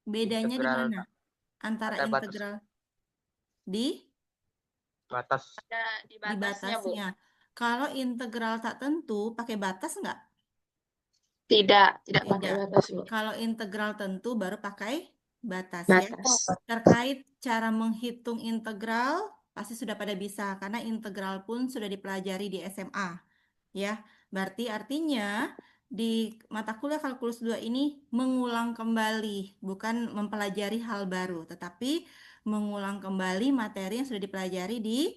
Bedanya di Integral mana? Antara ada batas integral di batas Di di batasnya, Bu. batasnya. Kalau integral tak tentu pakai batas nggak? Tidak pakai Tidak. batas, Bu. Kalau integral tentu baru pakai batas ya. Batas. Terkait cara menghitung integral pasti sudah pada bisa karena integral pun sudah dipelajari di SMA ya. Berarti artinya di mata kuliah kalkulus 2 ini mengulang kembali, bukan mempelajari hal baru, tetapi mengulang kembali materi yang sudah dipelajari di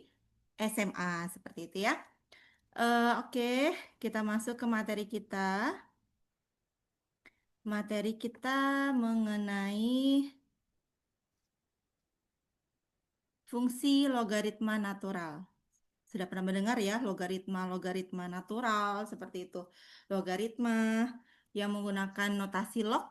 SMA seperti itu ya. Oke, kita masuk ke materi kita. Materi kita mengenai fungsi logaritma natural. Sudah pernah mendengar ya logaritma natural seperti itu. Logaritma yang menggunakan notasi log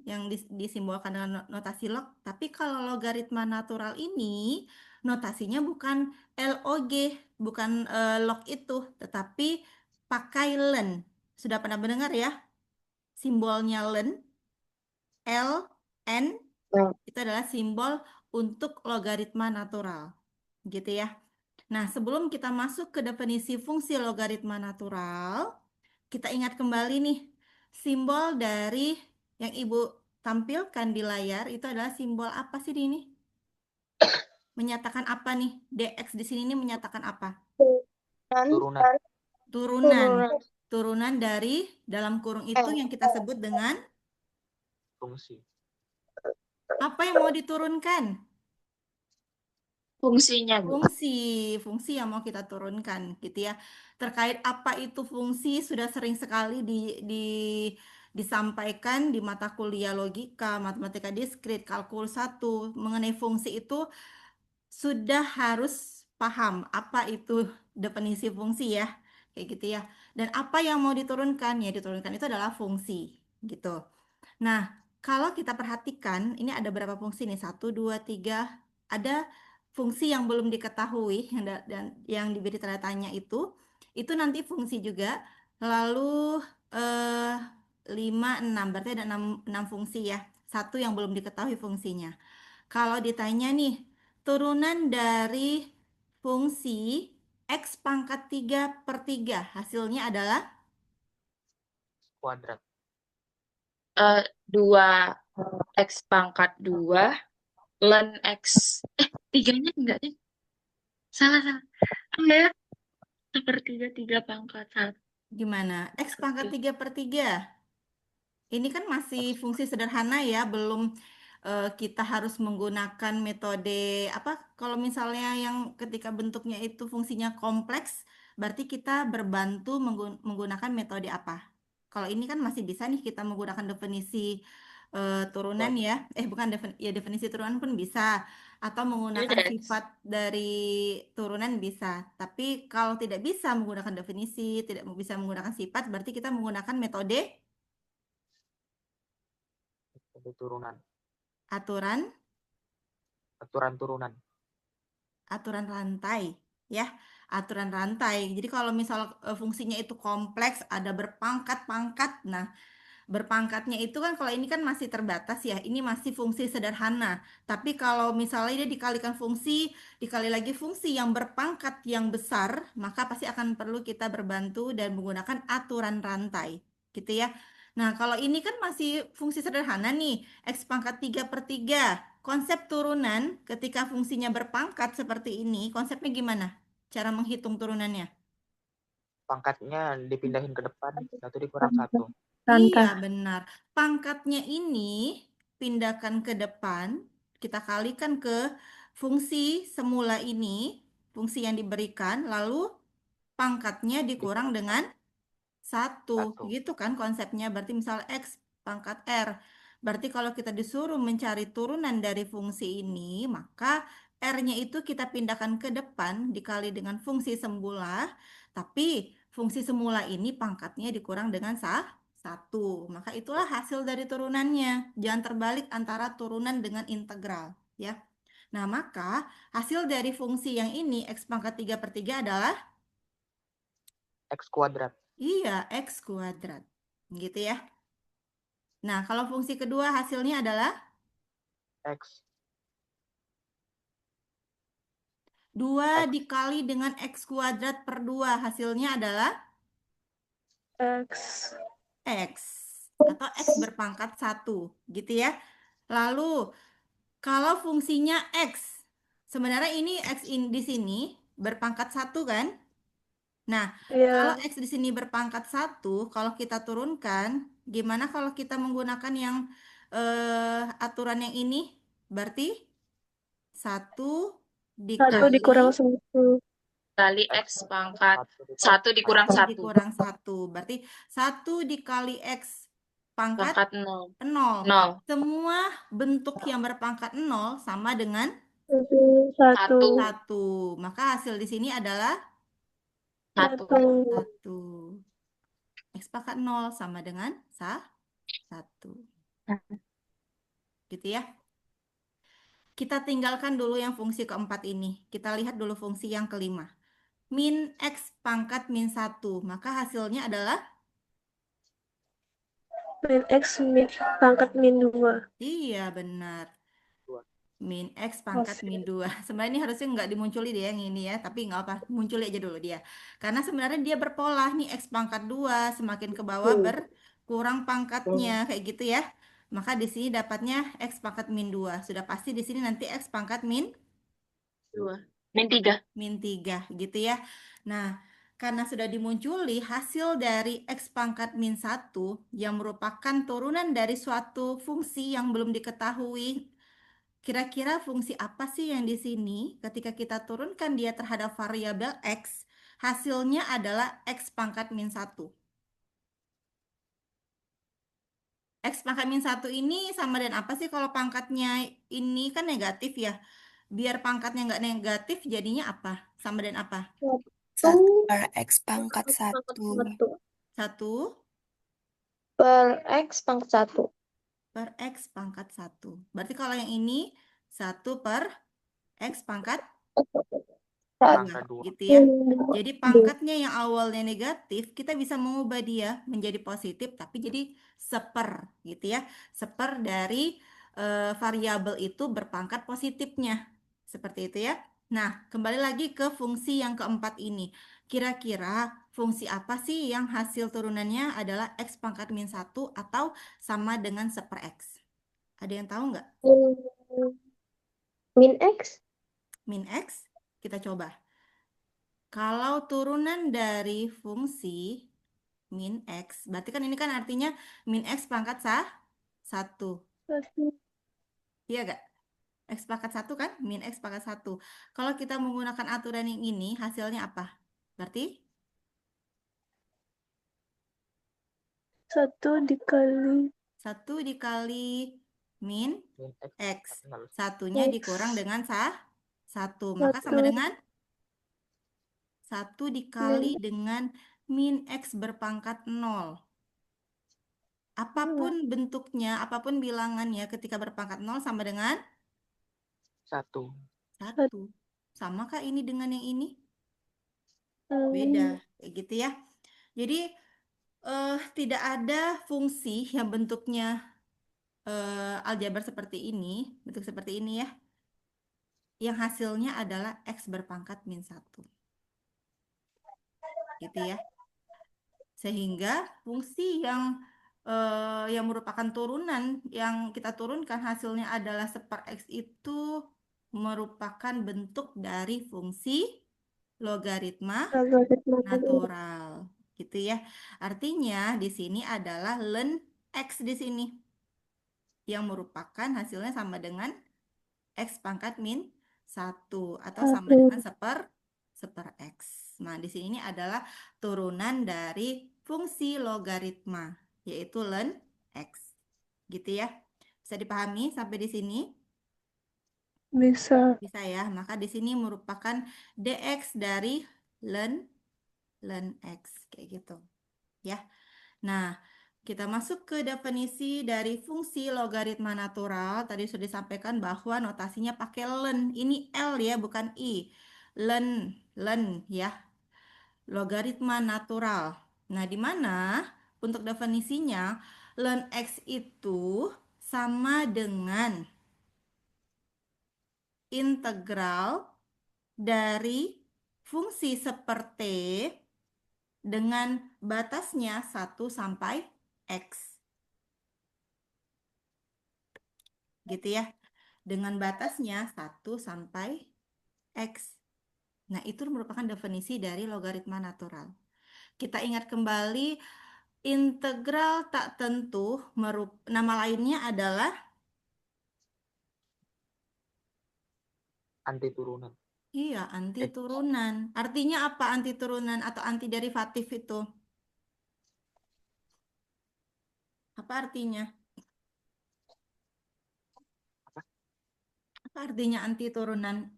yang disimbolkan dengan notasi log. Tapi kalau logaritma natural ini notasinya bukan LOG, bukan log itu, tetapi pakai len. Sudah pernah mendengar ya? Simbolnya len, L, N itu adalah simbol untuk logaritma natural. Gitu ya. Nah, sebelum kita masuk ke definisi fungsi logaritma natural, kita ingat kembali nih, simbol dari yang Ibu tampilkan di layar itu adalah simbol apa sih ini? Menyatakan apa nih? DX di sini ini menyatakan apa? turunan Turunan. Turunan dari dalam kurung itu yang kita sebut dengan fungsi. apa yang mau diturunkan? Fungsinya, Bu. Fungsi yang mau kita turunkan gitu ya. Terkait apa itu fungsi sudah sering sekali disampaikan di mata kuliah logika, matematika diskrit, kalkulus 1 mengenai fungsi itu sudah harus paham apa itu definisi fungsi ya. Kayak gitu ya. Dan apa yang mau diturunkan? Ya diturunkan itu adalah fungsi gitu. Nah, kalau kita perhatikan, ini ada berapa fungsi nih? 1, 2, 3. Ada fungsi yang belum diketahui dan yang diberi tanda tanya itu nanti fungsi juga. Lalu eh, 5, 6, berarti ada 6 fungsi ya. Satu yang belum diketahui fungsinya. Kalau ditanya nih, turunan dari fungsi X pangkat 3/3, hasilnya adalah Kuadrat 2x pangkat 2 ln x. Tiganya enggak sih? Salah. Ya, sepertiga 3 pangkat 1. gimana? X pangkat 3/3. Ini kan masih fungsi sederhana ya, belum kita harus menggunakan metode apa? Kalau misalnya yang ketika bentuknya itu fungsinya kompleks, berarti kita berbantu menggunakan metode apa? Kalau ini kan masih bisa nih kita menggunakan definisi turunan kuadrat ya. Bukan ya definisi turunan pun bisa atau menggunakan Udah. sifat dari turunan bisa. Tapi kalau tidak bisa menggunakan definisi, tidak bisa menggunakan sifat, berarti kita menggunakan metode itu turunan aturan aturan turunan. aturan rantai ya, aturan rantai. Jadi kalau misal fungsinya itu kompleks, ada berpangkat-pangkat. Nah, berpangkatnya itu kan kalau ini kan masih terbatas ya. Ini masih fungsi sederhana. Tapi kalau misalnya dia dikalikan fungsi, dikali lagi fungsi yang berpangkat yang besar, maka pasti akan perlu kita berbantu dan menggunakan aturan rantai. Gitu ya. Nah, kalau ini kan masih fungsi sederhana nih, X pangkat 3/3. Konsep turunan ketika fungsinya berpangkat seperti ini, konsepnya gimana? Cara menghitung turunannya? Pangkatnya dipindahin ke depan, satu dikurang satu. Iya, benar. Pangkatnya ini pindahkan ke depan, kita kalikan ke fungsi semula ini, fungsi yang diberikan, lalu pangkatnya dikurang Dikurang dengan satu, satu. gitu kan konsepnya. Berarti misal X pangkat R. Berarti kalau kita disuruh mencari turunan dari fungsi ini, maka R-nya itu kita pindahkan ke depan dikali dengan fungsi semula, tapi fungsi semula ini pangkatnya dikurang dengan satu. Maka itulah hasil dari turunannya. Jangan terbalik antara turunan dengan integral, ya. Nah, maka hasil dari fungsi yang ini X pangkat 3/3 adalah X kuadrat iya, X kuadrat. Gitu ya. Nah, kalau fungsi kedua hasilnya adalah X. 2 X. dikali dengan X kuadrat per 2. Hasilnya adalah X. X. Atau X berpangkat 1. Gitu ya. Lalu, kalau fungsinya X. Sebenarnya ini X di sini berpangkat 1 kan? Nah, kalau Ya, X di sini berpangkat 1, kalau kita turunkan, gimana kalau kita menggunakan yang aturan yang ini? Berarti 1 satu dikali dikurang 1. Kali X pangkat 1 dikurang 1 1. dikurang 1. Berarti 1 dikali X pangkat Pangkat 0. 0. 0. Semua bentuk yang berpangkat 0 sama dengan 1. 1. Maka hasil di sini adalah 1. 1. X pangkat 0 sama dengan 1. Gitu ya. Kita tinggalkan dulu yang fungsi keempat ini. Kita lihat dulu fungsi yang kelima. Min X pangkat min 1. Maka hasilnya adalah, Min X pangkat min 2. iya benar. Dua. Min X pangkat Oke. min 2. Sebenarnya ini harusnya nggak dimunculi dia yang ini ya. Tapi nggak apa, munculi aja dulu dia. Karena sebenarnya dia berpola nih X pangkat 2. Semakin ke bawah berkurang pangkatnya. Kayak gitu ya. Maka di sini dapatnya X pangkat min 2. Sudah pasti di sini nanti X pangkat min 2. Min 3. min 3 gitu ya. Nah, karena sudah dimunculi hasil dari X pangkat min 1 yang merupakan turunan dari suatu fungsi yang belum diketahui. Kira-kira fungsi apa sih yang di sini ketika kita turunkan dia terhadap variabel X, hasilnya adalah X pangkat min 1. X pangkat min 1 ini sama dengan apa sih kalau pangkatnya ini kan negatif ya. Biar pangkatnya nggak negatif jadinya apa? Sama dengan apa? 1 per X pangkat 1. 1 Per X pangkat 1. per X pangkat 1. Berarti kalau yang ini 1 per X pangkat 2, Pangkat 2. gitu ya. Jadi pangkatnya yang awalnya negatif, kita bisa mengubah dia menjadi positif, tapi jadi seper, gitu ya. Seper dari variabel itu berpangkat positifnya. Seperti itu ya. Nah, kembali lagi ke fungsi yang keempat ini. Kira-kira fungsi apa sih yang hasil turunannya adalah X pangkat min 1 atau sama dengan seper X? Ada yang tahu nggak? Min X. Min X, kita coba. Kalau turunan dari fungsi min X, berarti kan ini kan artinya min X pangkat 1. Iya gak? X pangkat 1 kan? Min X pangkat 1. Kalau kita menggunakan aturan yang ini, hasilnya apa? Berarti 1 dikali 1 dikali min Min X. X. Nol. Satunya X. dikurang dengan 1. Maka sama 1 dengan 1 dikali dengan min X berpangkat 0. Apapun bentuknya, apapun bilangannya ketika berpangkat 0 sama dengan 1. 1. Samakah ini dengan yang ini? Beda, kayak gitu ya. Jadi tidak ada fungsi yang bentuknya aljabar seperti ini, bentuk seperti ini ya, yang hasilnya adalah X berpangkat min 1. Gitu ya. Sehingga fungsi yang merupakan turunan yang kita turunkan hasilnya adalah seper X itu merupakan bentuk dari fungsi logaritma natural gitu ya. Artinya di sini adalah ln X di sini yang merupakan hasilnya sama dengan X pangkat min 1 atau sama dengan seper X. Nah, di sini ini adalah turunan dari fungsi logaritma, yaitu ln X. Gitu ya. Bisa dipahami sampai di sini? bisa. Bisa ya. Maka di sini merupakan dx dari ln X. Kayak gitu. Ya. Nah, kita masuk ke definisi dari fungsi logaritma natural. Tadi sudah disampaikan bahwa notasinya pakai ln. Ini L ya, bukan I. Ln ya. Logaritma natural. Nah, di mana untuk definisinya ln X itu sama dengan integral dari fungsi seperti dengan batasnya 1 sampai X. Gitu ya. Dengan batasnya 1 sampai X. Nah, itu merupakan definisi dari logaritma natural. Kita ingat kembali, integral tak tentu, nama lainnya adalah Anti turunan. iya, anti turunan. Artinya apa anti turunan atau anti derivatif itu? Apa artinya? Apa artinya anti turunan?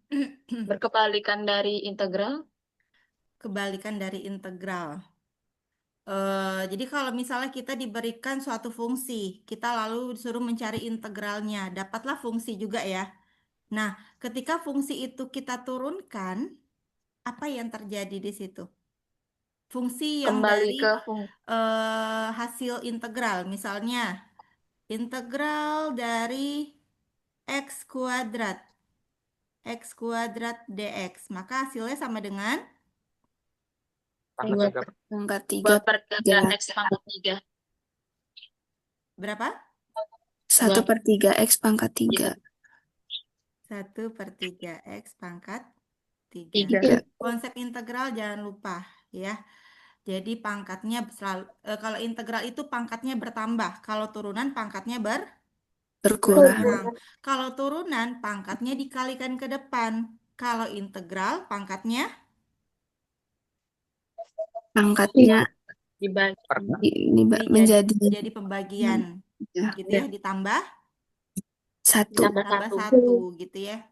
Berkebalikan dari integral. Kebalikan dari integral. Jadi kalau misalnya kita diberikan suatu fungsi, kita lalu disuruh mencari integralnya, dapatlah fungsi juga ya. Nah, ketika fungsi itu kita turunkan, apa yang terjadi di situ? Fungsi yang Kembali dari ke hasil integral, misalnya integral dari x kuadrat, dx, maka hasilnya sama dengan Pangkat 3 Pangkat 2 3 per 3 3. X pangkat 3. berapa? 1 per 3 X pangkat 3. 1 per 3 X pangkat 3. 3. Konsep integral jangan lupa ya. Jadi pangkatnya selalu, kalau integral itu pangkatnya bertambah. Kalau turunan pangkatnya Berkurang. berkurang. Kalau turunan pangkatnya dikalikan ke depan. Kalau integral pangkatnya Pangkatnya Dibagi. menjadi jadi pembagian ya, gitu ya, ditambah 1. Ditambah tambah 1. 1 gitu ya.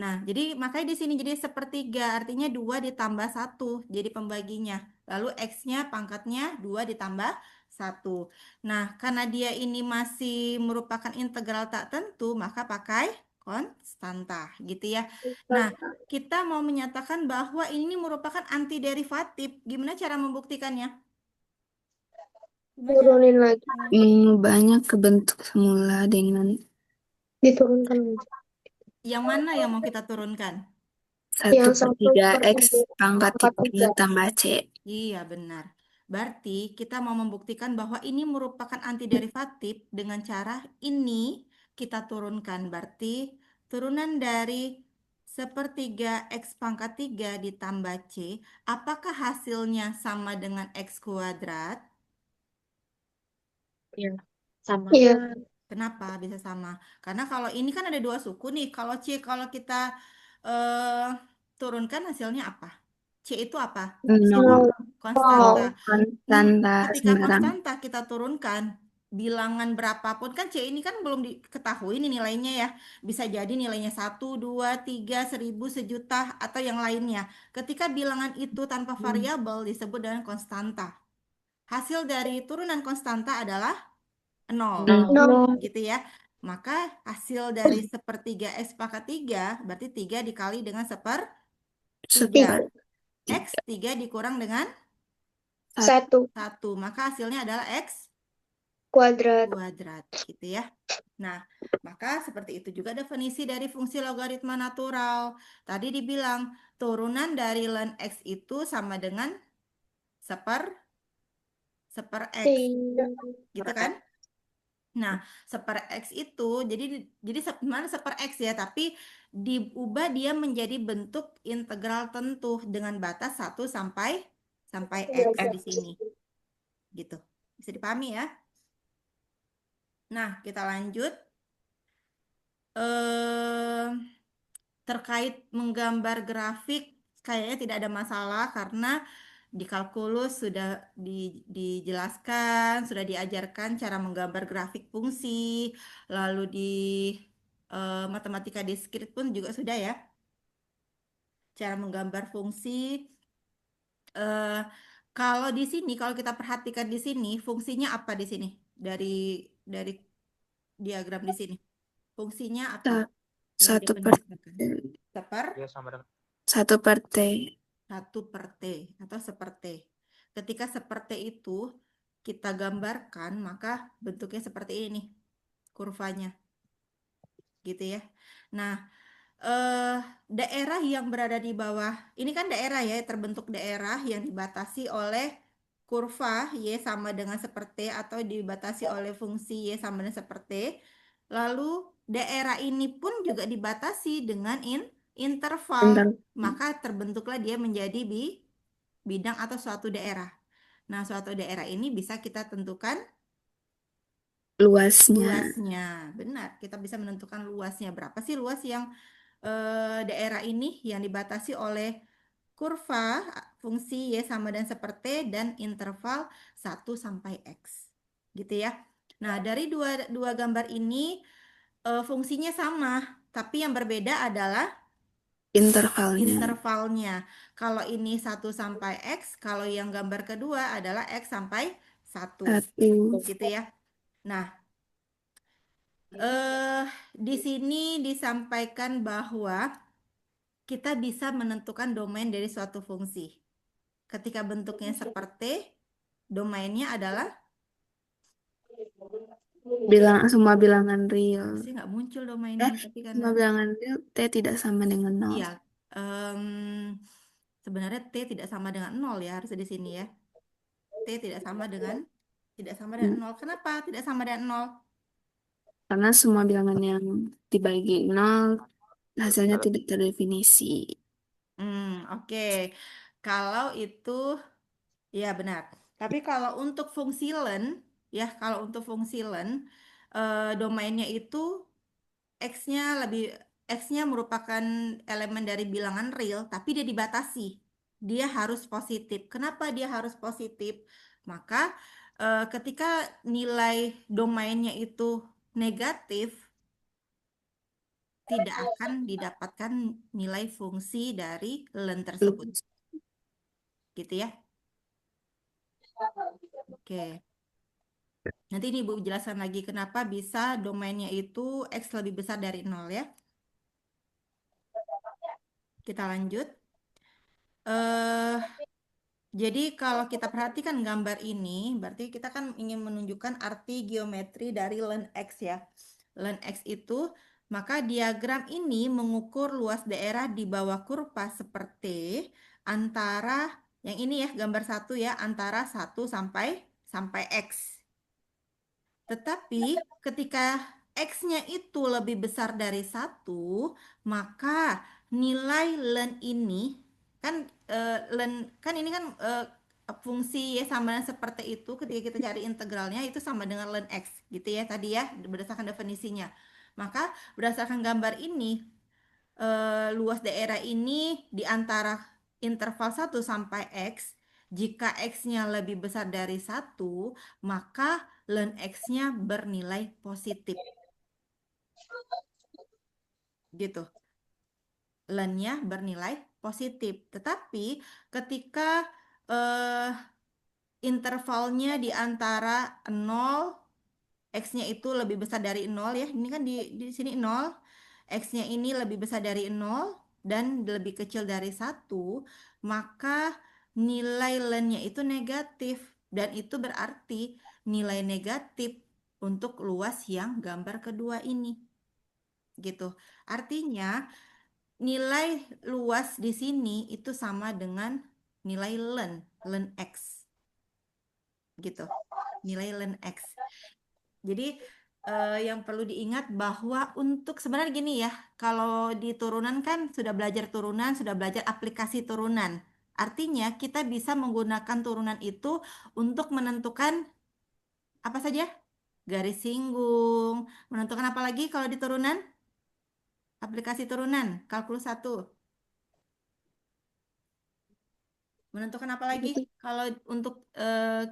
Nah, jadi makanya di sini jadi sepertiga, artinya 2 ditambah 1 jadi pembaginya. Lalu X-nya pangkatnya 2 ditambah 1. Nah, karena dia ini masih merupakan integral tak tentu, maka pakai konstanta gitu ya. Nah, kita mau menyatakan bahwa ini merupakan antiderivatif. Gimana cara membuktikannya? Gimana cara Turunin lagi. membuktikannya? Banyak ke bentuk semula dengan Diturunkan lagi. Yang mana yang mau kita turunkan? 1 Yang per 1 3 per X pangkat 3 tambah C. Iya, benar. Berarti kita mau membuktikan bahwa ini merupakan antiderivatif dengan cara ini kita turunkan. Berarti turunan dari sepertiga X pangkat 3 ditambah C, apakah hasilnya sama dengan X kuadrat? Iya. Sama. Iya. Kenapa bisa sama? Karena kalau ini kan ada 2 suku nih. Kalau C, kalau kita eh, turunkan hasilnya apa? C itu apa? Nol. Konstanta. Konstanta Ketika sembarang. konstanta kita turunkan, bilangan berapapun kan C ini kan belum diketahui nih nilainya ya. Bisa jadi nilainya 1, 2, 3, 1000, sejuta, atau yang lainnya. Ketika bilangan itu tanpa variabel disebut dengan konstanta. Hasil dari turunan konstanta adalah 0, Nol. gitu ya. Maka hasil dari sepertiga X pangkat 3 berarti 3 dikali dengan sepertiga. Sepertiga. X 3 dikurang dengan 1 1. Maka hasilnya adalah X kuadrat. kuadrat gitu ya. Nah, maka seperti itu juga definisi dari fungsi logaritma natural. Tadi dibilang turunan dari ln X itu sama dengan seper X, gitu kan? Nah, seper X itu jadi mana seper X ya, tapi diubah dia menjadi bentuk integral tentu dengan batas 1 sampai X di sini. Gitu. Bisa dipahami ya? Nah, kita lanjut. Terkait menggambar grafik, kayaknya tidak ada masalah karena di kalkulus sudah dijelaskan, sudah diajarkan cara menggambar grafik fungsi, lalu di matematika diskrit pun juga sudah ya, cara menggambar fungsi. Eh, kalau di sini, kalau kita perhatikan di sini, fungsinya apa di sini? Dari diagram di sini. Fungsinya apa yang 1 per seper Ya sama dengan 1 per T. 1 per T atau seperti. Ketika seperti itu kita gambarkan, maka bentuknya seperti ini kurvanya. Gitu ya. Nah, daerah yang berada di bawah, ini kan daerah ya, terbentuk daerah yang dibatasi oleh kurva Y sama dengan seperti atau dibatasi oleh fungsi Y sama dengan seperti. Lalu daerah ini pun juga dibatasi dengan interval, Bentar. maka terbentuklah dia menjadi bidang atau suatu daerah. Nah, suatu daerah ini bisa kita tentukan Luasnya. luasnya. Benar, kita bisa menentukan luasnya. Berapa sih luas yang daerah ini yang dibatasi oleh kurva fungsi Y sama dan seperti dan interval 1 sampai X. Gitu ya. Nah, dari dua gambar ini fungsinya sama, tapi yang berbeda adalah Intervalnya. intervalnya. Kalau ini 1 sampai X, kalau yang gambar kedua adalah X sampai 1. 1. Gitu ya. Nah, di sini disampaikan bahwa kita bisa menentukan domain dari suatu fungsi. Ketika bentuknya seperti, domainnya adalah Semua bilangan real. sih nggak muncul domainnya, tapi Semua karena bilangan real T tidak sama dengan 0. iya, sebenarnya T tidak sama dengan 0 ya, harus di sini ya. T tidak sama dengan 0. Kenapa tidak sama dengan 0? Karena semua bilangan yang dibagi 0 hasilnya tidak terdefinisi. Oke. Kalau itu ya benar. Tapi kalau untuk fungsi len, ya kalau untuk fungsi len, domainnya itu X-nya X-nya merupakan elemen dari bilangan real, tapi dia dibatasi. Dia harus positif. Kenapa dia harus positif? Maka ketika nilai domainnya itu negatif, tidak akan didapatkan nilai fungsi dari len tersebut. Gitu ya. Oke. Nanti ini Ibu jelaskan lagi kenapa bisa domainnya itu X lebih besar dari 0 ya. Kita lanjut. eh Jadi kalau kita perhatikan gambar ini, berarti kita kan ingin menunjukkan arti geometri dari len X ya. Len X itu, maka diagram ini mengukur luas daerah di bawah kurva seperti antara, yang ini ya, gambar 1 ya, antara 1 sampai X. Tetapi ketika X-nya itu lebih besar dari 1, maka nilai len ini kan len kan ini kan fungsi Y sama dengan seperti itu ketika kita cari integralnya itu sama dengan len X gitu ya tadi ya berdasarkan definisinya. Maka berdasarkan gambar ini luas daerah ini di antara interval 1 sampai X, jika X-nya lebih besar dari 1, maka len X-nya bernilai positif. Gitu. Len-nya bernilai positif. Tetapi ketika eh, intervalnya di antara 0, X-nya itu lebih besar dari 0 ya. Ini kan di sini 0. X-nya ini lebih besar dari 0 dan lebih kecil dari 1, maka nilai len-nya itu negatif. Dan itu berarti nilai negatif untuk luas yang gambar kedua ini. Gitu. Artinya nilai luas di sini itu sama dengan nilai len X. Gitu. Nilai len X. Jadi yang perlu diingat bahwa untuk sebenarnya gini ya, kalau di turunan kan sudah belajar turunan, sudah belajar aplikasi turunan. Artinya kita bisa menggunakan turunan itu untuk menentukan apa saja? Garis singgung, menentukan apa lagi kalau di turunan? Aplikasi turunan, kalkulus 1. Menentukan apa lagi kalau untuk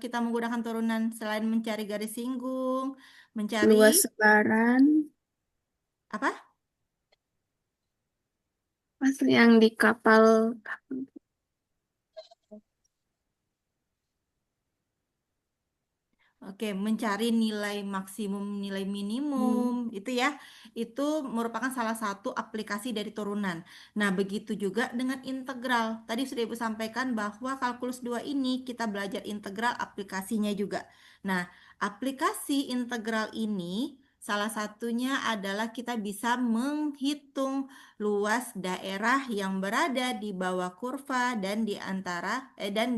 kita menggunakan turunan selain mencari garis singgung, mencari Luas sebaran. apa? Pas yang di kapal. Oke, mencari nilai maksimum, nilai minimum, itu ya, itu merupakan salah satu aplikasi dari turunan. Nah, begitu juga dengan integral. Tadi sudah Ibu sampaikan bahwa kalkulus 2 ini kita belajar integral aplikasinya juga. Nah, aplikasi integral ini Salah satunya adalah kita bisa menghitung luas daerah yang berada di bawah kurva dan di antara dan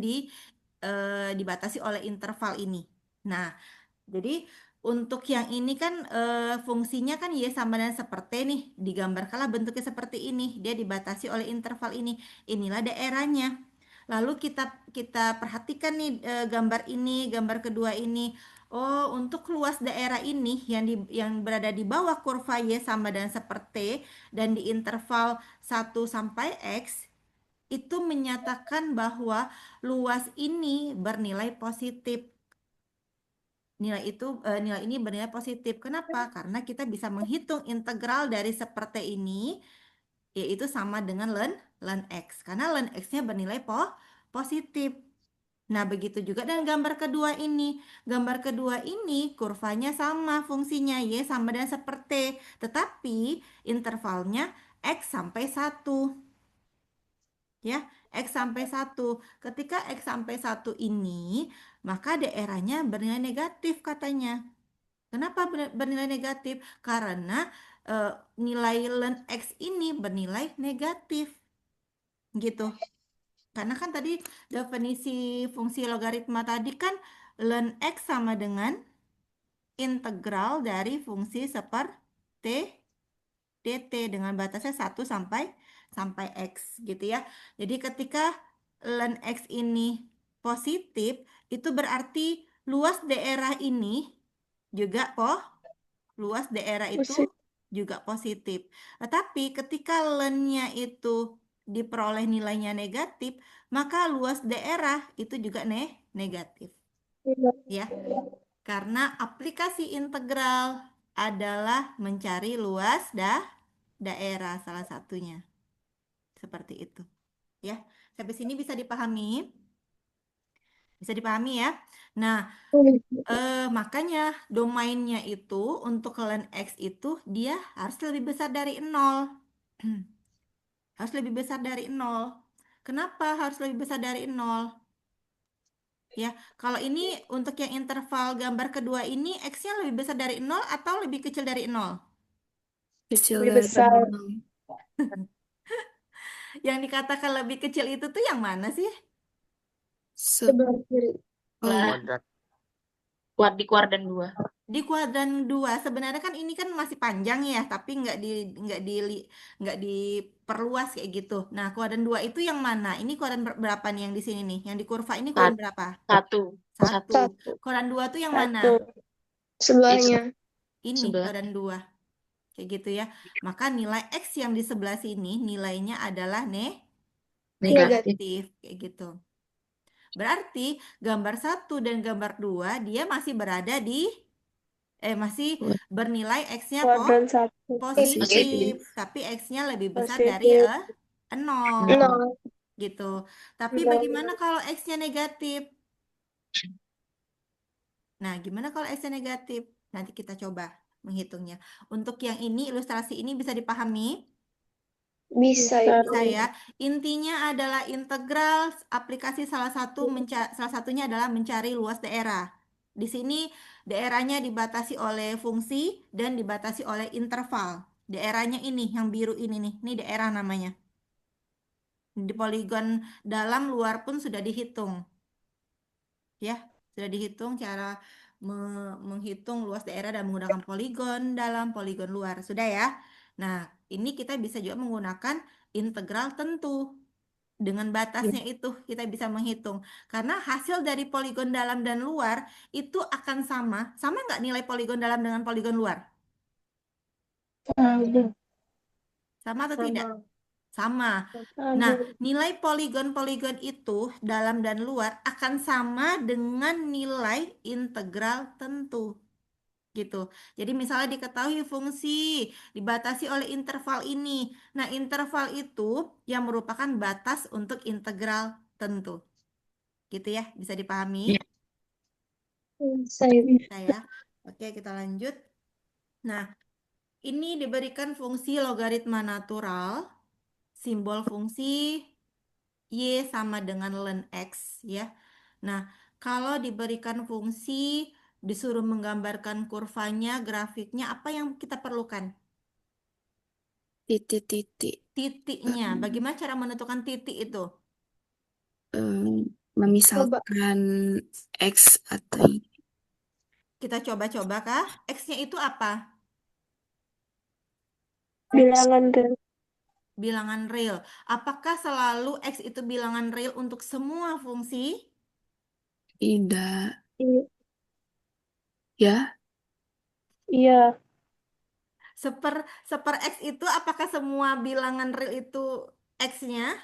dibatasi oleh interval ini. Nah, jadi untuk yang ini kan fungsinya kan Y sama dengan seperti nih, digambarkanlah bentuknya seperti ini. Dia dibatasi oleh interval ini. Inilah daerahnya. Lalu kita kita perhatikan nih gambar ini, gambar kedua ini. Oh, untuk luas daerah ini yang berada di bawah kurva Y sama dengan seperti dan di interval 1 sampai X itu menyatakan bahwa luas ini bernilai positif. Nilai ini bernilai positif. Kenapa? Karena kita bisa menghitung integral dari seperti ini yaitu sama dengan ln x karena ln x-nya bernilai positif. Nah, begitu juga dengan gambar kedua ini. Gambar kedua ini kurvanya sama fungsinya y sama dengan seperti, tetapi intervalnya x sampai 1. Ya, X sampai 1. Ketika X sampai 1 ini, maka daerahnya bernilai negatif katanya. Kenapa bernilai negatif? Karena nilai ln X ini bernilai negatif. Gitu. Karena kan tadi definisi fungsi logaritma tadi kan ln X sama dengan integral dari fungsi seperti dt dengan batasnya 1 sampai X gitu ya. Jadi ketika ln X ini positif, itu berarti luas daerah ini juga luas daerah itu Positif. juga positif. Tetapi ketika ln-nya itu diperoleh nilainya negatif, maka luas daerah itu juga negatif. Ya, karena aplikasi integral adalah mencari luas daerah salah satunya. Seperti itu. Ya, sampai sini bisa dipahami? Bisa dipahami ya? Nah, makanya domainnya itu untuk ln X itu dia harus lebih besar dari 0. Harus lebih besar dari 0. Kenapa harus lebih besar dari 0? Ya, kalau ini untuk yang interval gambar kedua ini X-nya lebih besar dari 0 atau lebih kecil dari 0? Kecil Lebih dari besar. nol. Yang dikatakan lebih kecil itu tuh yang mana sih? Sebelah kiri. Oh iya. Kuadrat. Di kuadran 2. Di kuadran 2 sebenarnya kan ini kan masih panjang ya, tapi nggak diperluas kayak gitu. Nah, kuadran 2 itu yang mana? Ini kuadran berapa nih yang di sini nih? Yang di kurva ini kuadran berapa? 1. 1. Satu. Kuadran 2 tuh yang mana? Satu. Sebelahnya. Ini Sebelah. kuadran 2. Kayak gitu ya. Maka nilai X yang di sebelah sini nilainya adalah negatif kayak gitu. Berarti gambar 1 dan gambar 2 dia masih berada di masih bernilai X-nya Kuadran satu. positif, tapi X-nya lebih besar dari Positif. 0 Nol. gitu. Tapi Nol. bagaimana kalau X-nya negatif? Nah, gimana kalau X-nya negatif? Nanti kita coba menghitungnya. Untuk yang ini, ilustrasi ini bisa dipahami? Bisa Bisa itu. ya. Intinya adalah integral aplikasi salah satunya adalah mencari luas daerah. Di sini daerahnya dibatasi oleh fungsi dan dibatasi oleh interval. Daerahnya ini yang biru ini nih. Ini daerah namanya. Di poligon dalam luar pun sudah dihitung. Ya, sudah dihitung cara menghitung luas daerah dan menggunakan poligon dalam, poligon luar. Sudah ya. Nah, ini kita bisa juga menggunakan integral tentu. Dengan batasnya itu kita bisa menghitung. Karena hasil dari poligon dalam dan luar itu akan sama. Sama nggak nilai poligon dalam dengan poligon luar? Sama atau tidak? Sama. Nah, nilai poligon-poligon itu dalam dan luar akan sama dengan nilai integral tentu. Gitu. Jadi misalnya diketahui fungsi dibatasi oleh interval ini. Nah, interval itu yang merupakan batas untuk integral tentu. Gitu ya, bisa dipahami? Bisa itu. Bisa ya. Oke, kita lanjut. Nah, ini diberikan fungsi logaritma natural. Simbol fungsi Y sama dengan ln X ya. Nah, kalau diberikan fungsi disuruh menggambarkan kurvanya, grafiknya, apa yang kita perlukan? Titik-titik. Titiknya. Bagaimana cara menentukan titik itu? Memisahkan X atau Y. Kita coba-coba kah? X-nya itu apa? Bilangan real. Bilangan real. Apakah selalu X itu bilangan real untuk semua fungsi? Tidak. Iya. Ya, Iya. Seper, seper X itu apakah semua bilangan real itu X-nya?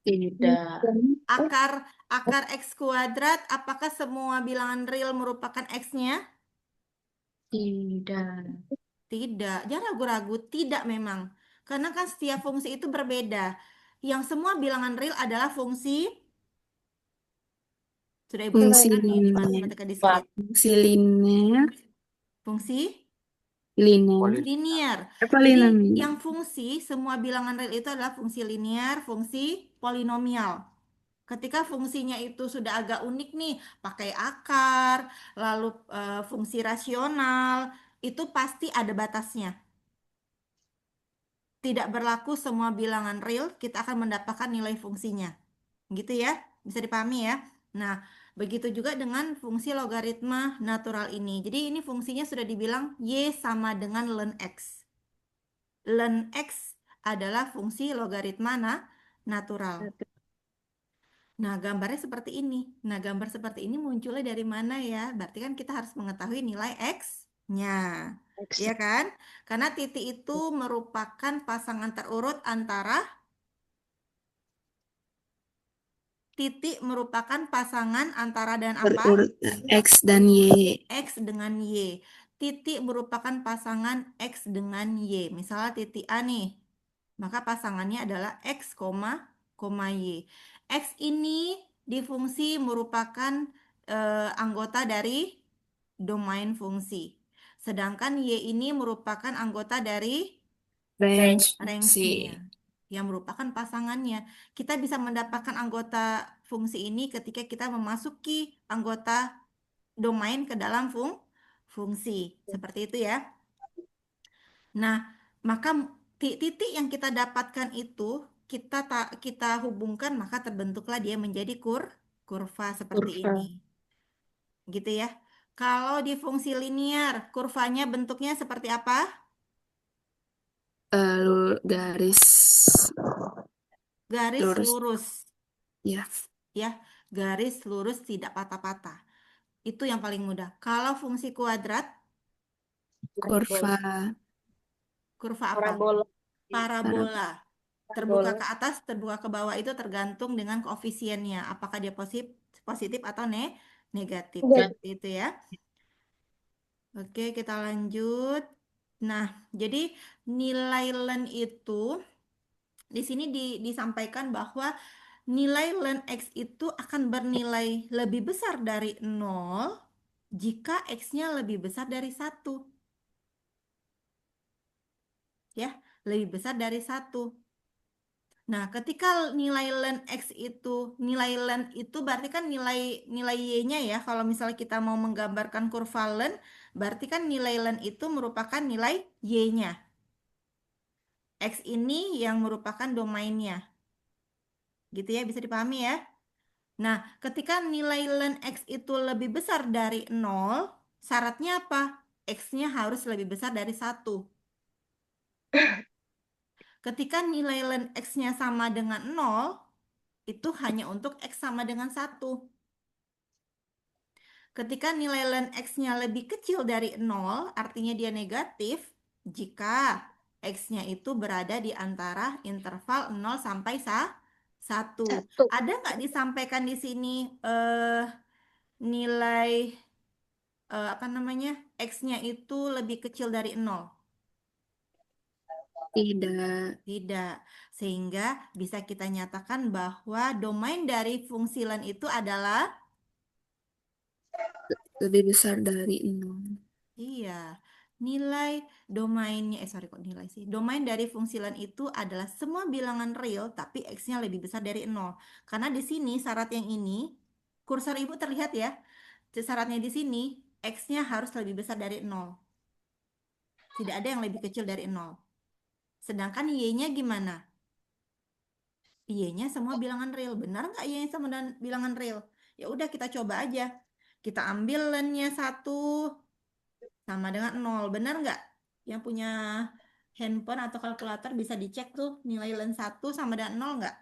Tidak. Akar akar X kuadrat apakah semua bilangan real merupakan X-nya? Tidak. Tidak. Jangan ragu-ragu, tidak memang. Karena kan setiap fungsi itu berbeda. Yang semua bilangan real adalah fungsi, sudah Ibu fungsi sebutkan nih di linear. matematika diskrit. Fungsi linear. Fungsi Linear. Poli- linear. Apa Jadi linear? yang fungsi, semua bilangan real itu adalah fungsi linear, fungsi polinomial. Ketika fungsinya itu sudah agak unik nih, pakai akar, lalu fungsi rasional, itu pasti ada batasnya. Tidak berlaku semua bilangan real, kita akan mendapatkan nilai fungsinya. Gitu ya, bisa dipahami ya. Nah, begitu juga dengan fungsi logaritma natural ini. Jadi ini fungsinya sudah dibilang Y sama dengan ln X. Ln X adalah fungsi logaritma natural. Nah, gambarnya seperti ini. Nah, gambar seperti ini munculnya dari mana ya? Berarti kan kita harus mengetahui nilai X-nya. Iya kan? Karena titik itu merupakan pasangan terurut antara titik merupakan pasangan antara dan apa? Berurut X dan Y. X dengan Y. Titik merupakan pasangan X dengan Y. Misalnya titik A nih. Maka pasangannya adalah X, Y. X ini di fungsi merupakan anggota dari domain fungsi. Sedangkan Y ini merupakan anggota dari Range fungsi. range-nya yang merupakan pasangannya. Kita bisa mendapatkan anggota fungsi ini ketika kita memasuki anggota domain ke dalam fungsi. Seperti itu ya. Nah, maka titik yang kita dapatkan itu kita hubungkan maka terbentuklah dia menjadi kurva seperti Kurva. ini. Gitu ya. Kalau di fungsi linear, kurvanya bentuknya seperti apa? Garis Garis lurus. lurus. Ya, Ya, garis lurus tidak patah-patah. Itu yang paling mudah. Kalau fungsi kuadrat, kurva kurva apa? Parabola. Parabola. Terbuka ke atas, terbuka ke bawah itu tergantung dengan koefisiennya. Apakah dia positif atau negatif. Seperti itu ya. Oke, kita lanjut. Nah, jadi nilai ln itu di sini disampaikan bahwa nilai ln X itu akan bernilai lebih besar dari 0 jika X-nya lebih besar dari 1. Ya, lebih besar dari 1. Nah, ketika nilai ln X itu, nilai ln itu berarti kan nilai nilai Y-nya ya. Kalau misalnya kita mau menggambarkan kurva ln, berarti kan nilai ln itu merupakan nilai Y-nya. X ini yang merupakan domainnya. Gitu ya, bisa dipahami ya. Nah, ketika nilai ln X itu lebih besar dari 0, syaratnya apa? X-nya harus lebih besar dari 1. Ketika nilai ln X-nya sama dengan 0, itu hanya untuk X sama dengan 1. Ketika nilai ln X-nya lebih kecil dari 0, artinya dia negatif jika X-nya itu berada di antara interval 0 sampai 1. Ada nggak disampaikan di sini nilai apa namanya X-nya itu lebih kecil dari 0? tidak Tidak. Sehingga bisa kita nyatakan bahwa domain dari fungsi ln itu adalah lebih besar dari 0. iya, nilai domainnya, sorry kok nilai sih. Domain dari fungsi ln itu adalah semua bilangan real tapi X-nya lebih besar dari 0. Karena di sini syarat yang ini, kursor Ibu terlihat ya, syaratnya di sini X-nya harus lebih besar dari 0. Tidak ada yang lebih kecil dari 0. Sedangkan Y-nya gimana? Y-nya semua bilangan real. Benar nggak Y-nya sama dengan bilangan real? Ya udah kita coba aja. Kita ambil len-nya 1 sama dengan 0. Benar nggak? Yang punya handphone atau kalkulator bisa dicek tuh nilai len 1 sama dengan 0 nggak?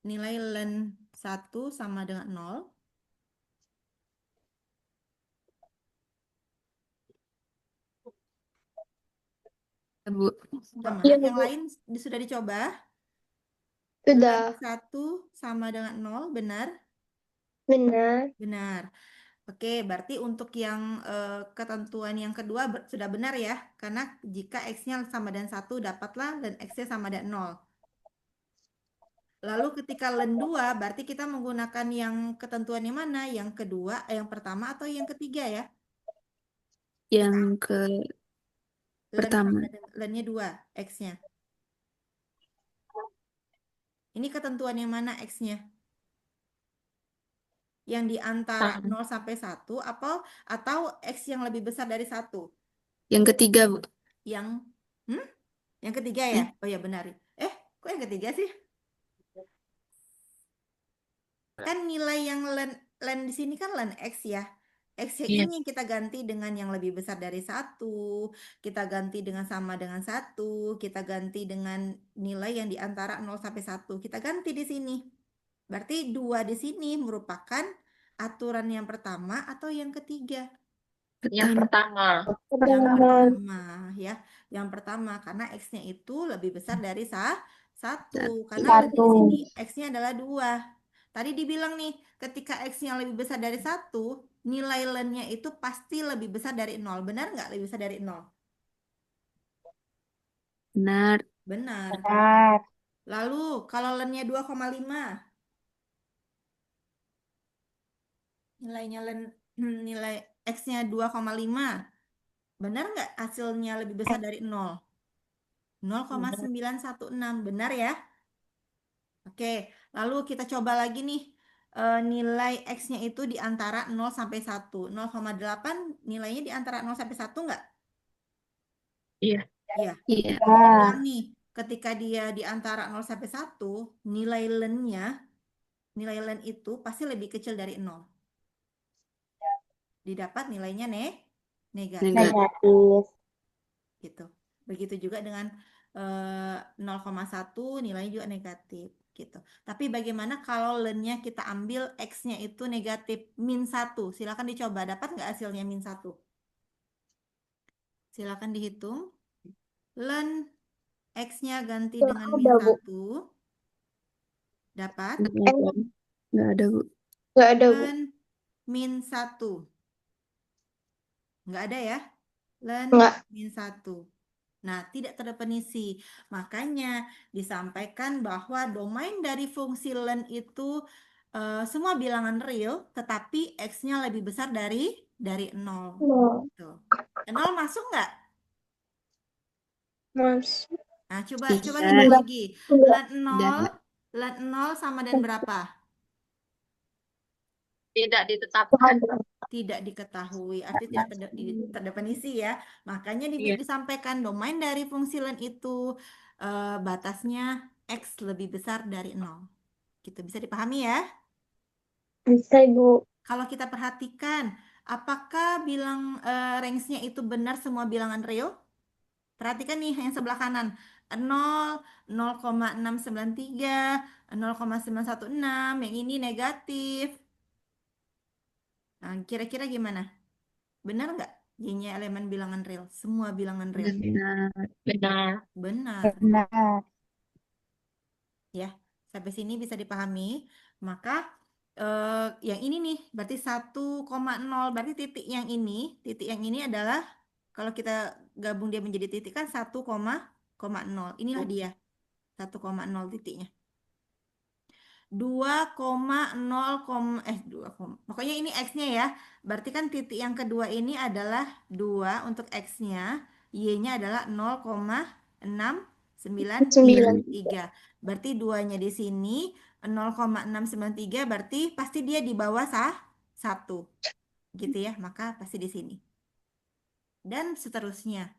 Nilai len 1 sama dengan 0. Bu. Sama. Iya, Yang Bu. lain sudah dicoba? Sudah. Len 1 sama dengan 0, benar? Benar. Benar. Oke, berarti untuk yang ketentuan yang kedua sudah benar ya. Karena jika X-nya sama dengan 1, dapatlah len X-nya sama dengan 0. Lalu ketika len 2, berarti kita menggunakan yang ketentuan yang mana? Yang kedua, yang pertama atau yang ketiga ya? Yang ke Len pertama. sama dengan lennya 2, X-nya. Ini ketentuan yang mana X-nya? Yang di antara 0 sampai 1 atau X yang lebih besar dari 1? Yang ketiga, Bu. Yang yang ketiga ya? Oh ya benar. Kok yang ketiga sih? Kan nilai yang len di sini kan len X ya. X yang Iya. ini yang kita ganti dengan yang lebih besar dari 1. Kita ganti dengan sama dengan 1. Kita ganti dengan nilai yang di antara 0 sampai 1. Kita ganti di sini. Berarti 2 di sini merupakan aturan yang pertama atau yang ketiga? Yang Pertama. pertama. Yang Pertama. pertama ya, yang pertama karena X-nya itu lebih besar dari 1. Karena len di sini X-nya adalah 2. Tadi dibilang nih, ketika X-nya lebih besar dari 1, nilai len-nya itu pasti lebih besar dari 0. Benar nggak lebih besar dari 0? Benar. Benar. Benar. Lalu kalau len-nya 2,5, nilainya nilai X-nya 2,5, benar nggak hasilnya lebih besar dari 0? 0,916, benar ya? Oke, lalu kita coba lagi nih. Nilai X-nya itu di antara 0 sampai 1. 0,8 nilainya di antara 0 sampai 1 nggak? Iya. Iya. Iya. Tadi dia bilang nih, ketika dia di antara 0 sampai 1, nilai len itu pasti lebih kecil dari 0. Didapat nilainya negatif. Negatif. Negatif. Gitu. Begitu juga dengan 0,1 nilainya juga negatif gitu. Tapi bagaimana kalau len-nya kita ambil X-nya itu negatif -1? Silakan dicoba, dapat nggak hasilnya -1? Silakan dihitung. Len X-nya ganti Nggak dengan ada, Bu. -1. Dapat Nggak ada, Bu. Nggak ada, Bu. len -1. Nggak ada ya? Len Nggak. -1. Nah, tidak terdefinisi. Makanya disampaikan bahwa domain dari fungsi len itu semua bilangan real, tetapi X-nya lebih besar dari 0. Nol. Tuh. 0 masuk nggak? Mas. Nah, coba Tidak. hitung lagi. Nggak. Len 0 sama dan berapa? Tidak Nggak ditetapkan. ada. Tidak diketahui, artinya tidak terdefinisi ya. Makanya Iya. disampaikan domain dari fungsi len itu batasnya X lebih besar dari 0. Gitu, bisa dipahami ya? Bisa, Ibu. Kalau kita perhatikan, apakah range-nya itu benar semua bilangan real? Perhatikan nih yang sebelah kanan. 0, 0,693, 0,916, yang ini negatif. Nah, kira-kira gimana? Benar nggak? Y-nya elemen bilangan real. Semua bilangan real. Benar. Benar. Benar. Benar. Ya, sampai sini bisa dipahami. Maka yang ini nih berarti 1,0. Berarti titik yang ini adalah kalau kita gabung dia menjadi titik kan 1,0. Inilah dia 1,0 titiknya. 2,0, 2, pokoknya ini X-nya ya. Berarti kan titik yang kedua ini adalah 2 untuk X-nya. Y-nya adalah 0,693. Sembilan. Berarti 2-nya di sini, 0,693 berarti pasti dia di bawah 1. Gitu ya, maka pasti di sini. Dan seterusnya.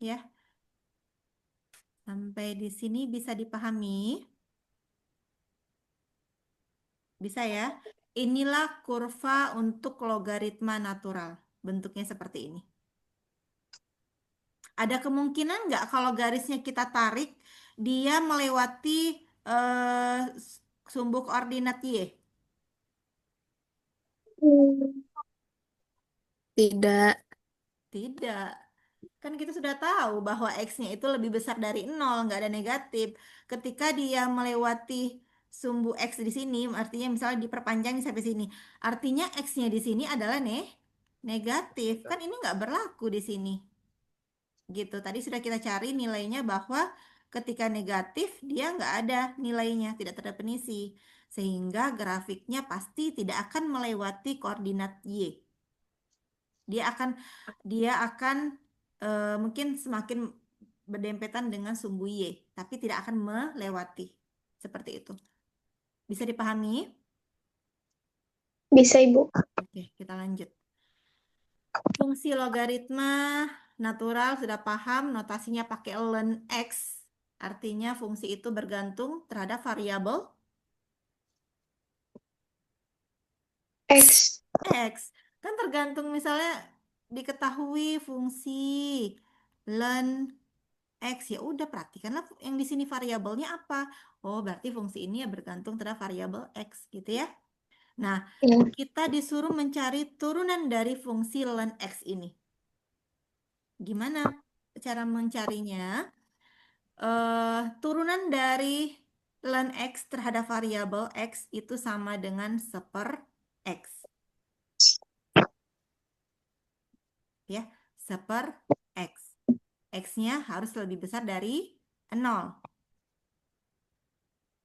Ya, sampai di sini bisa dipahami? Bisa ya? Inilah kurva untuk logaritma natural. Bentuknya seperti ini. Ada kemungkinan nggak kalau garisnya kita tarik, dia melewati sumbu koordinat Y? Hmm, Tidak. Tidak. Kan kita sudah tahu bahwa X-nya itu lebih besar dari 0, nggak ada negatif. Ketika dia melewati sumbu X di sini, artinya misalnya diperpanjang sampai sini. Artinya X-nya di sini adalah negatif. Kan ini nggak berlaku di sini. Gitu. Tadi sudah kita cari nilainya bahwa ketika negatif dia nggak ada nilainya, tidak terdefinisi. Sehingga grafiknya pasti tidak akan melewati koordinat Y. Dia akan mungkin semakin berdempetan dengan sumbu Y, tapi tidak akan melewati. Seperti itu. Bisa dipahami? bisa Ibu. Oke, kita lanjut. Fungsi logaritma natural sudah paham, notasinya pakai ln X. Artinya fungsi itu bergantung terhadap variabel X. X. Kan tergantung misalnya diketahui fungsi ln X, ya udah perhatikanlah yang di sini variabelnya apa. Oh, berarti fungsi ini ya bergantung terhadap variabel X gitu ya. Nah, Ya. kita disuruh mencari turunan dari fungsi ln X ini. Gimana cara mencarinya? Turunan dari ln X terhadap variabel X itu sama dengan 1/X. Ya, 1/X. X-nya harus lebih besar dari 0.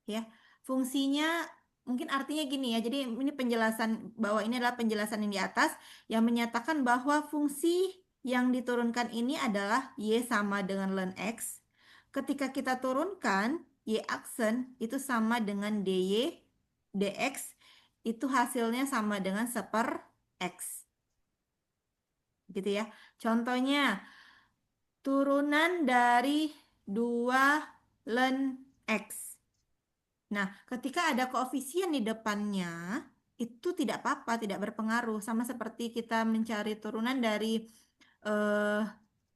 Ya, fungsinya mungkin artinya gini ya. Jadi ini penjelasan bahwa ini adalah penjelasan yang di atas yang menyatakan bahwa fungsi yang diturunkan ini adalah Y sama dengan ln X. Ketika kita turunkan Y aksen itu sama dengan DY, DX itu hasilnya sama dengan 1/X. Gitu ya. Contohnya turunan dari 2 ln X. Nah, ketika ada koefisien di depannya, itu tidak apa-apa, tidak berpengaruh. Sama seperti kita mencari eh,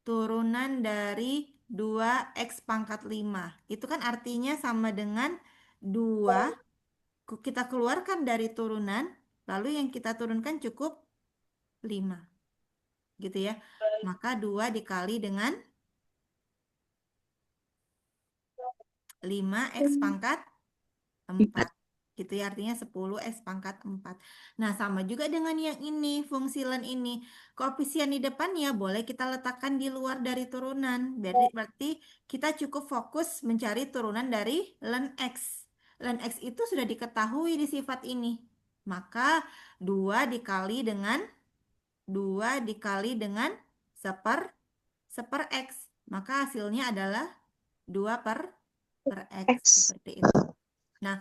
turunan dari 2x pangkat 5. Itu kan artinya sama dengan 2, kita keluarkan dari turunan, lalu yang kita turunkan cukup 5. Gitu ya. Maka 2 dikali dengan 5x pangkat 4. Gitu ya, artinya 10x pangkat 4. Nah, sama juga dengan yang ini, fungsi ln ini. Koefisien di depannya boleh kita letakkan di luar dari turunan. Berarti kita cukup fokus mencari turunan dari ln X. Ln X itu sudah diketahui di sifat ini. Maka 2 dikali dengan 1/, X. Maka hasilnya adalah 2/, X. X. Seperti itu. Nah,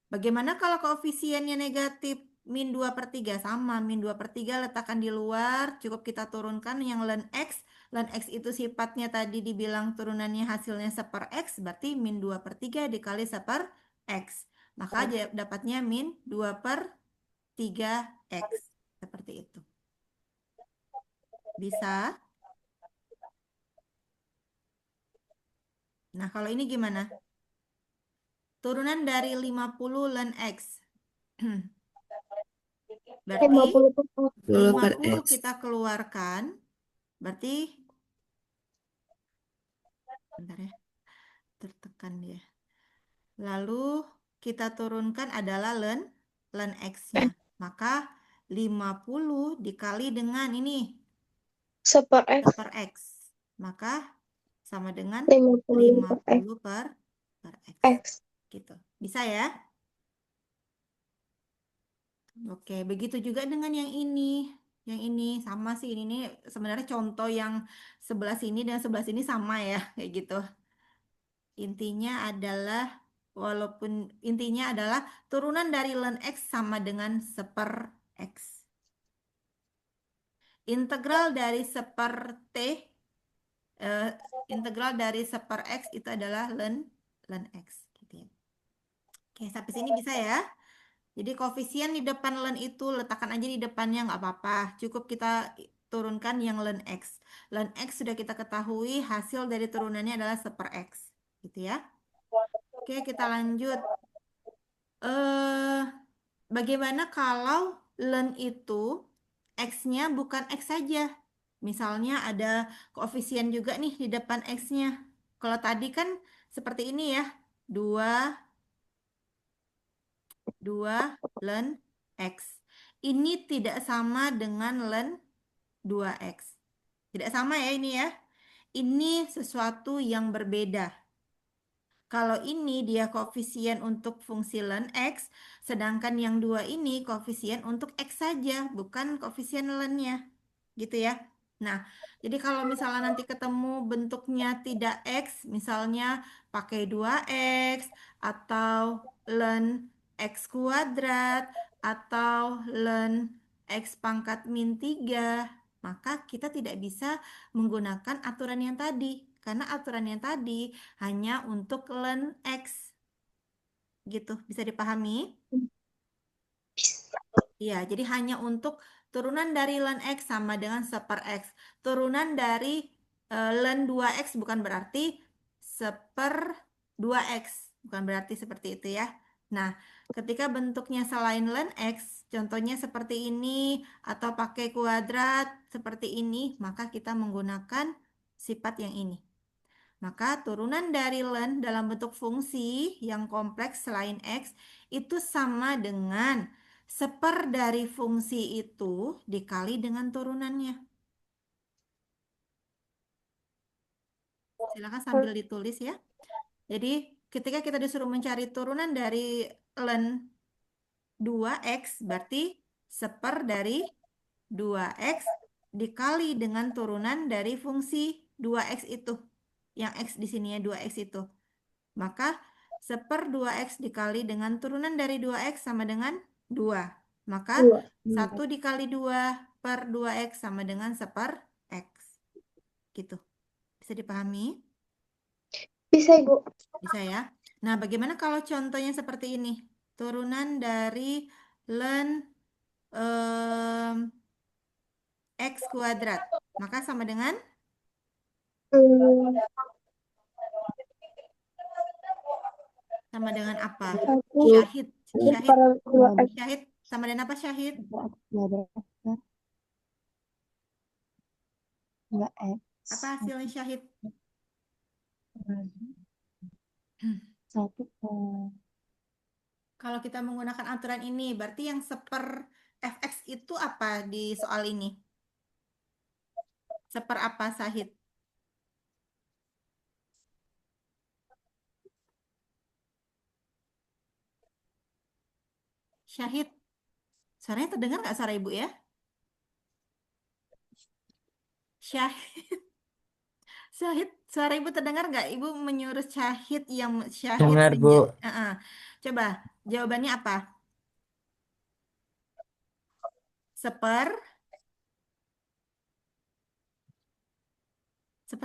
bagaimana kalau koefisiennya negatif? Min 2/3 sama. Min 2/3 letakkan di luar. Cukup kita turunkan yang ln X. Ln X itu sifatnya tadi dibilang turunannya hasilnya 1/X. Berarti min 2/3 dikali 1/X. Maka dapatnya min 2/3X. Seperti itu. Bisa? Nah, kalau ini gimana? Turunan dari 50 ln X. Berarti 50 50 10/X. kita keluarkan. Berarti, bentar ya, tertekan dia. Lalu kita turunkan adalah ln X-nya. Maka 50 dikali dengan ini, 1/X. 1/X. Maka sama dengan 50/X. 50/X. Gitu. Bisa ya? Oke, begitu juga dengan yang ini. Yang ini sama sih, ini nih sebenarnya contoh yang sebelah sini dan sebelah sini sama ya, kayak gitu. Intinya adalah walaupun intinya adalah turunan dari ln X sama dengan seper X. Integral dari seper T, integral dari seper X itu adalah ln X. Gitu ya. Oke, sampai sini bisa ya. Jadi koefisien di depan ln itu letakkan aja di depannya nggak apa-apa. Cukup kita turunkan yang ln X. Ln X sudah kita ketahui hasil dari turunannya adalah seper X. Gitu ya. Oke, kita lanjut. Bagaimana kalau ln itu X-nya bukan X saja? Misalnya ada koefisien juga nih di depan X-nya. Kalau tadi kan seperti ini ya. 2 ln X. Ini tidak sama dengan ln 2X. Tidak sama ya ini ya. Ini sesuatu yang berbeda. Kalau ini dia koefisien untuk fungsi ln X, sedangkan yang dua ini koefisien untuk X saja, bukan koefisien ln-nya. Gitu ya. Nah, jadi kalau misalnya nanti ketemu bentuknya tidak X, misalnya pakai 2X, atau ln X kuadrat, atau ln X pangkat min 3, maka kita tidak bisa menggunakan aturan yang tadi. Karena aturan yang tadi hanya untuk ln X. Gitu, bisa dipahami? Iya, jadi hanya untuk turunan dari ln X sama dengan seper X. Turunan dari ln 2X bukan berarti seper 2X. Bukan berarti seperti itu ya. Nah, ketika bentuknya selain ln X, contohnya seperti ini, atau pakai kuadrat seperti ini, maka kita menggunakan sifat yang ini. Maka turunan dari ln dalam bentuk fungsi yang kompleks selain X itu sama dengan seper dari fungsi itu dikali dengan turunannya. Silakan sambil ditulis ya. Jadi ketika kita disuruh mencari turunan dari ln 2X berarti seper dari 2X dikali dengan turunan dari fungsi 2X itu. Yang X di sini ya 2X itu. Maka seper 2X dikali dengan turunan dari 2X sama dengan 2. Maka 1 dikali 2 per 2X sama dengan seper X. Gitu. Bisa dipahami? Bisa, Ibu. Bisa ya. Nah, bagaimana kalau contohnya seperti ini? Turunan dari ln X kuadrat. Maka sama dengan Hmm, apa? 1 Syahid. Syahid. per 2X. Syahid sama dengan apa Syahid? 2X. Apa hasilnya Syahid? 1 per Kalau kita menggunakan aturan ini, berarti yang seper fx itu apa di soal ini? Seper apa Syahid? Syahid, suaranya terdengar nggak suara Ibu ya? Syahid, Syahid, suara Ibu terdengar nggak? Ibu menyuruh Syahid yang Syahid Dengar, Bu. Coba, jawabannya apa? Seper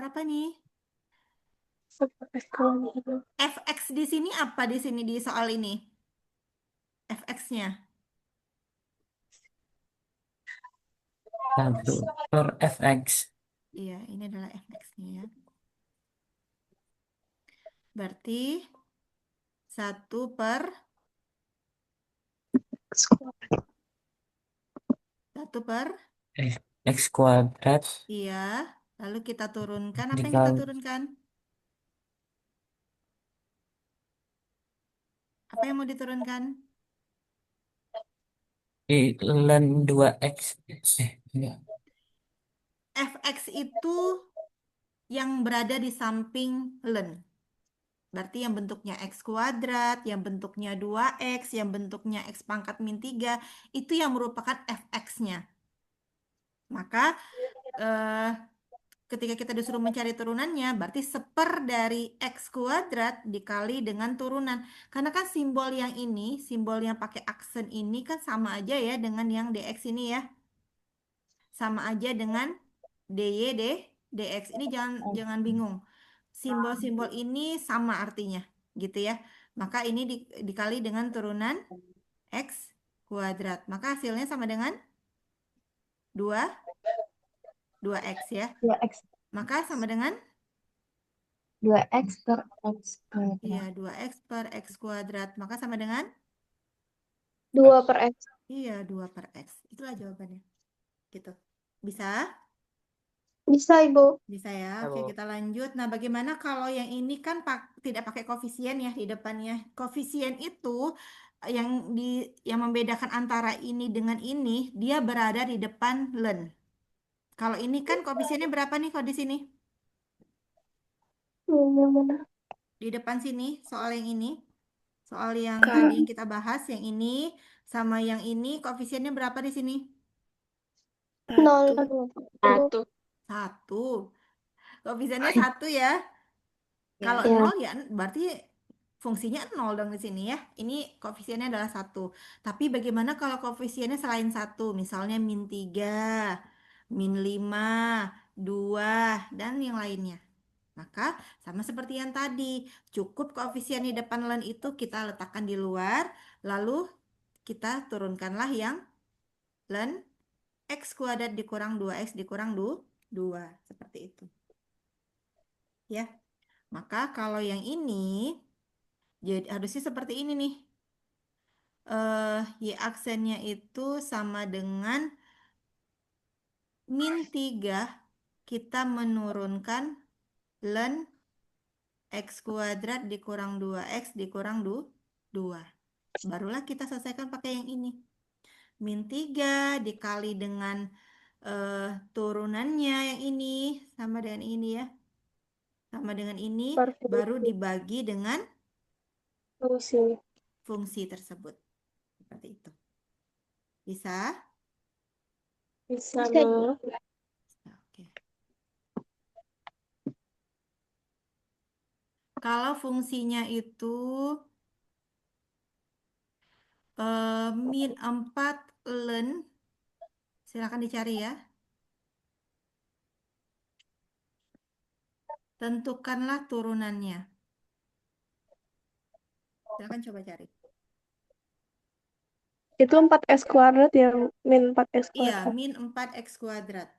apa nih? Seper X kuadrat. Fx di sini apa di sini di soal ini? Fx-nya. 1 per fx. Iya, ini adalah fx-nya ya. Berarti 1 per X kuadrat. 1 per X kuadrat iya. Lalu kita turunkan. Apa yang kita dikali turunkan? Apa yang mau diturunkan? ln 2x. Enggak. Fx itu yang berada di samping ln. Berarti yang bentuknya x kuadrat, yang bentuknya 2x, yang bentuknya x pangkat min 3, itu yang merupakan fx-nya. Maka ketika kita disuruh mencari turunannya, berarti 1/4 dari X kuadrat dikali dengan turunan. Karena kan simbol yang ini, simbol yang pakai aksen ini kan sama aja ya dengan yang DX ini ya. Sama aja dengan DY, DX. Ini jangan bingung. Simbol-simbol ini sama artinya, gitu ya. Maka ini dikali dengan turunan X kuadrat. Maka hasilnya sama dengan 2x ya. 2x. Maka sama dengan 2x per x iya, kuadrat. 2x per x kuadrat. Maka sama dengan 2 per X. iya, 2 per x. Itulah jawabannya. Gitu. Bisa? Bisa, Ibu. Bisa ya. Ya, Oke, Bu. kita lanjut. Nah, bagaimana kalau yang ini kan tidak pakai koefisien ya di depannya. Koefisien itu yang membedakan antara ini dengan ini, dia berada di depan len. Kalau ini kan koefisiennya berapa nih kalau di sini? Yang mana? Di depan sini, soal yang ini. Soal yang tadi yang kita bahas, yang ini sama yang ini, koefisiennya berapa di sini? 0. 1. 1. Koefisiennya 1 ya. Kalau Ya. 0 ya berarti fungsinya 0 dong di sini ya. Ini koefisiennya adalah 1. Tapi bagaimana kalau koefisiennya selain 1? Misalnya -3, -5, 2, dan yang lainnya. Maka sama seperti yang tadi. Cukup koefisien di depan len itu kita letakkan di luar. Lalu kita turunkanlah yang len X kuadrat dikurang 2X dikurang 2. Seperti itu. Ya. Maka kalau yang ini jadi harusnya seperti ini nih. Y aksennya itu sama dengan -3 kita menurunkan len X kuadrat dikurang 2X dikurang 2. Barulah kita selesaikan pakai yang ini. -3 dikali dengan turunannya yang ini sama dengan ini ya. Sama dengan ini baru dibagi dengan fungsi tersebut. Seperti itu. Bisa? Bisa, Bisa, Bu. Oke. Kalau fungsinya itu -4 len, silakan dicari ya. Tentukanlah turunannya. Silakan coba cari. Itu 4x kuadrat ya, min 4x Iya, kuadrat. -4x kuadrat.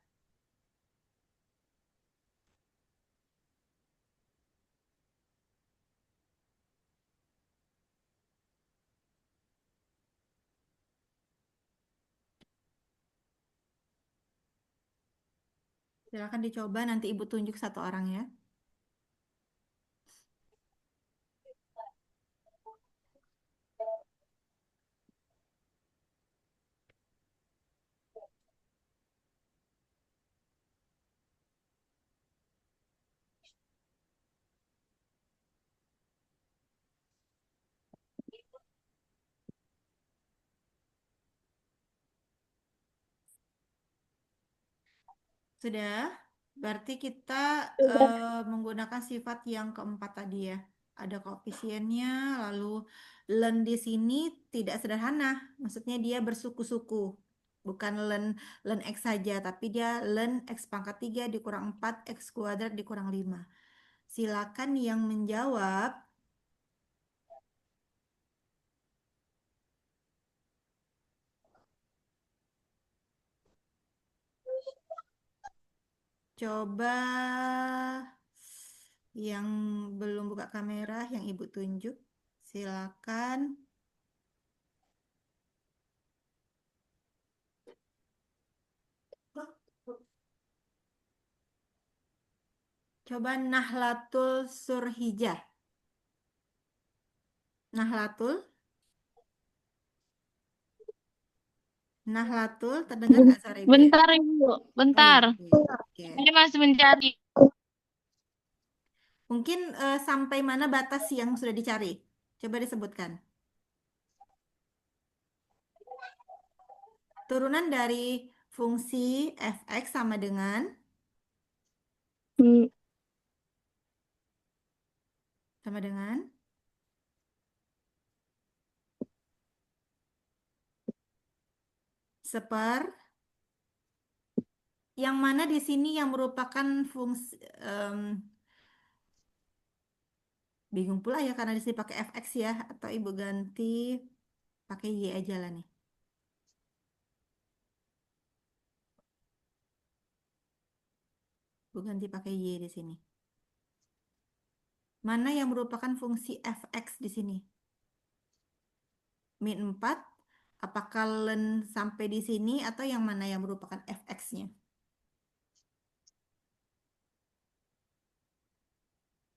Silakan dicoba, nanti Ibu tunjuk satu orang ya. Sudah? Berarti kita menggunakan sifat yang keempat tadi ya. Ada koefisiennya, lalu len di sini tidak sederhana. Maksudnya dia bersuku-suku. Bukan len X saja, tapi dia len X pangkat 3 dikurang 4, X kuadrat dikurang 5. Silakan yang menjawab. Coba yang belum buka kamera, yang Ibu tunjuk. Silakan. Coba Nahlatul Surhijah. Nahlatul. Nahlatul, terdengar nggak suara Ibu ya? Bentar, Ibu. Bentar. Oh, iya. Oke. Ini masih mencari. Mungkin sampai mana batas yang sudah dicari? Coba disebutkan. Turunan dari fungsi fx sama dengan Hmm, Sama dengan seper. Yang mana di sini yang merupakan fungsi bingung pula ya karena di sini pakai fx ya, atau ibu ganti pakai y aja lah nih. Ibu ganti pakai y di sini. Mana yang merupakan fungsi fx di sini? Min 4, apakah len sampai di sini atau yang mana yang merupakan fx-nya?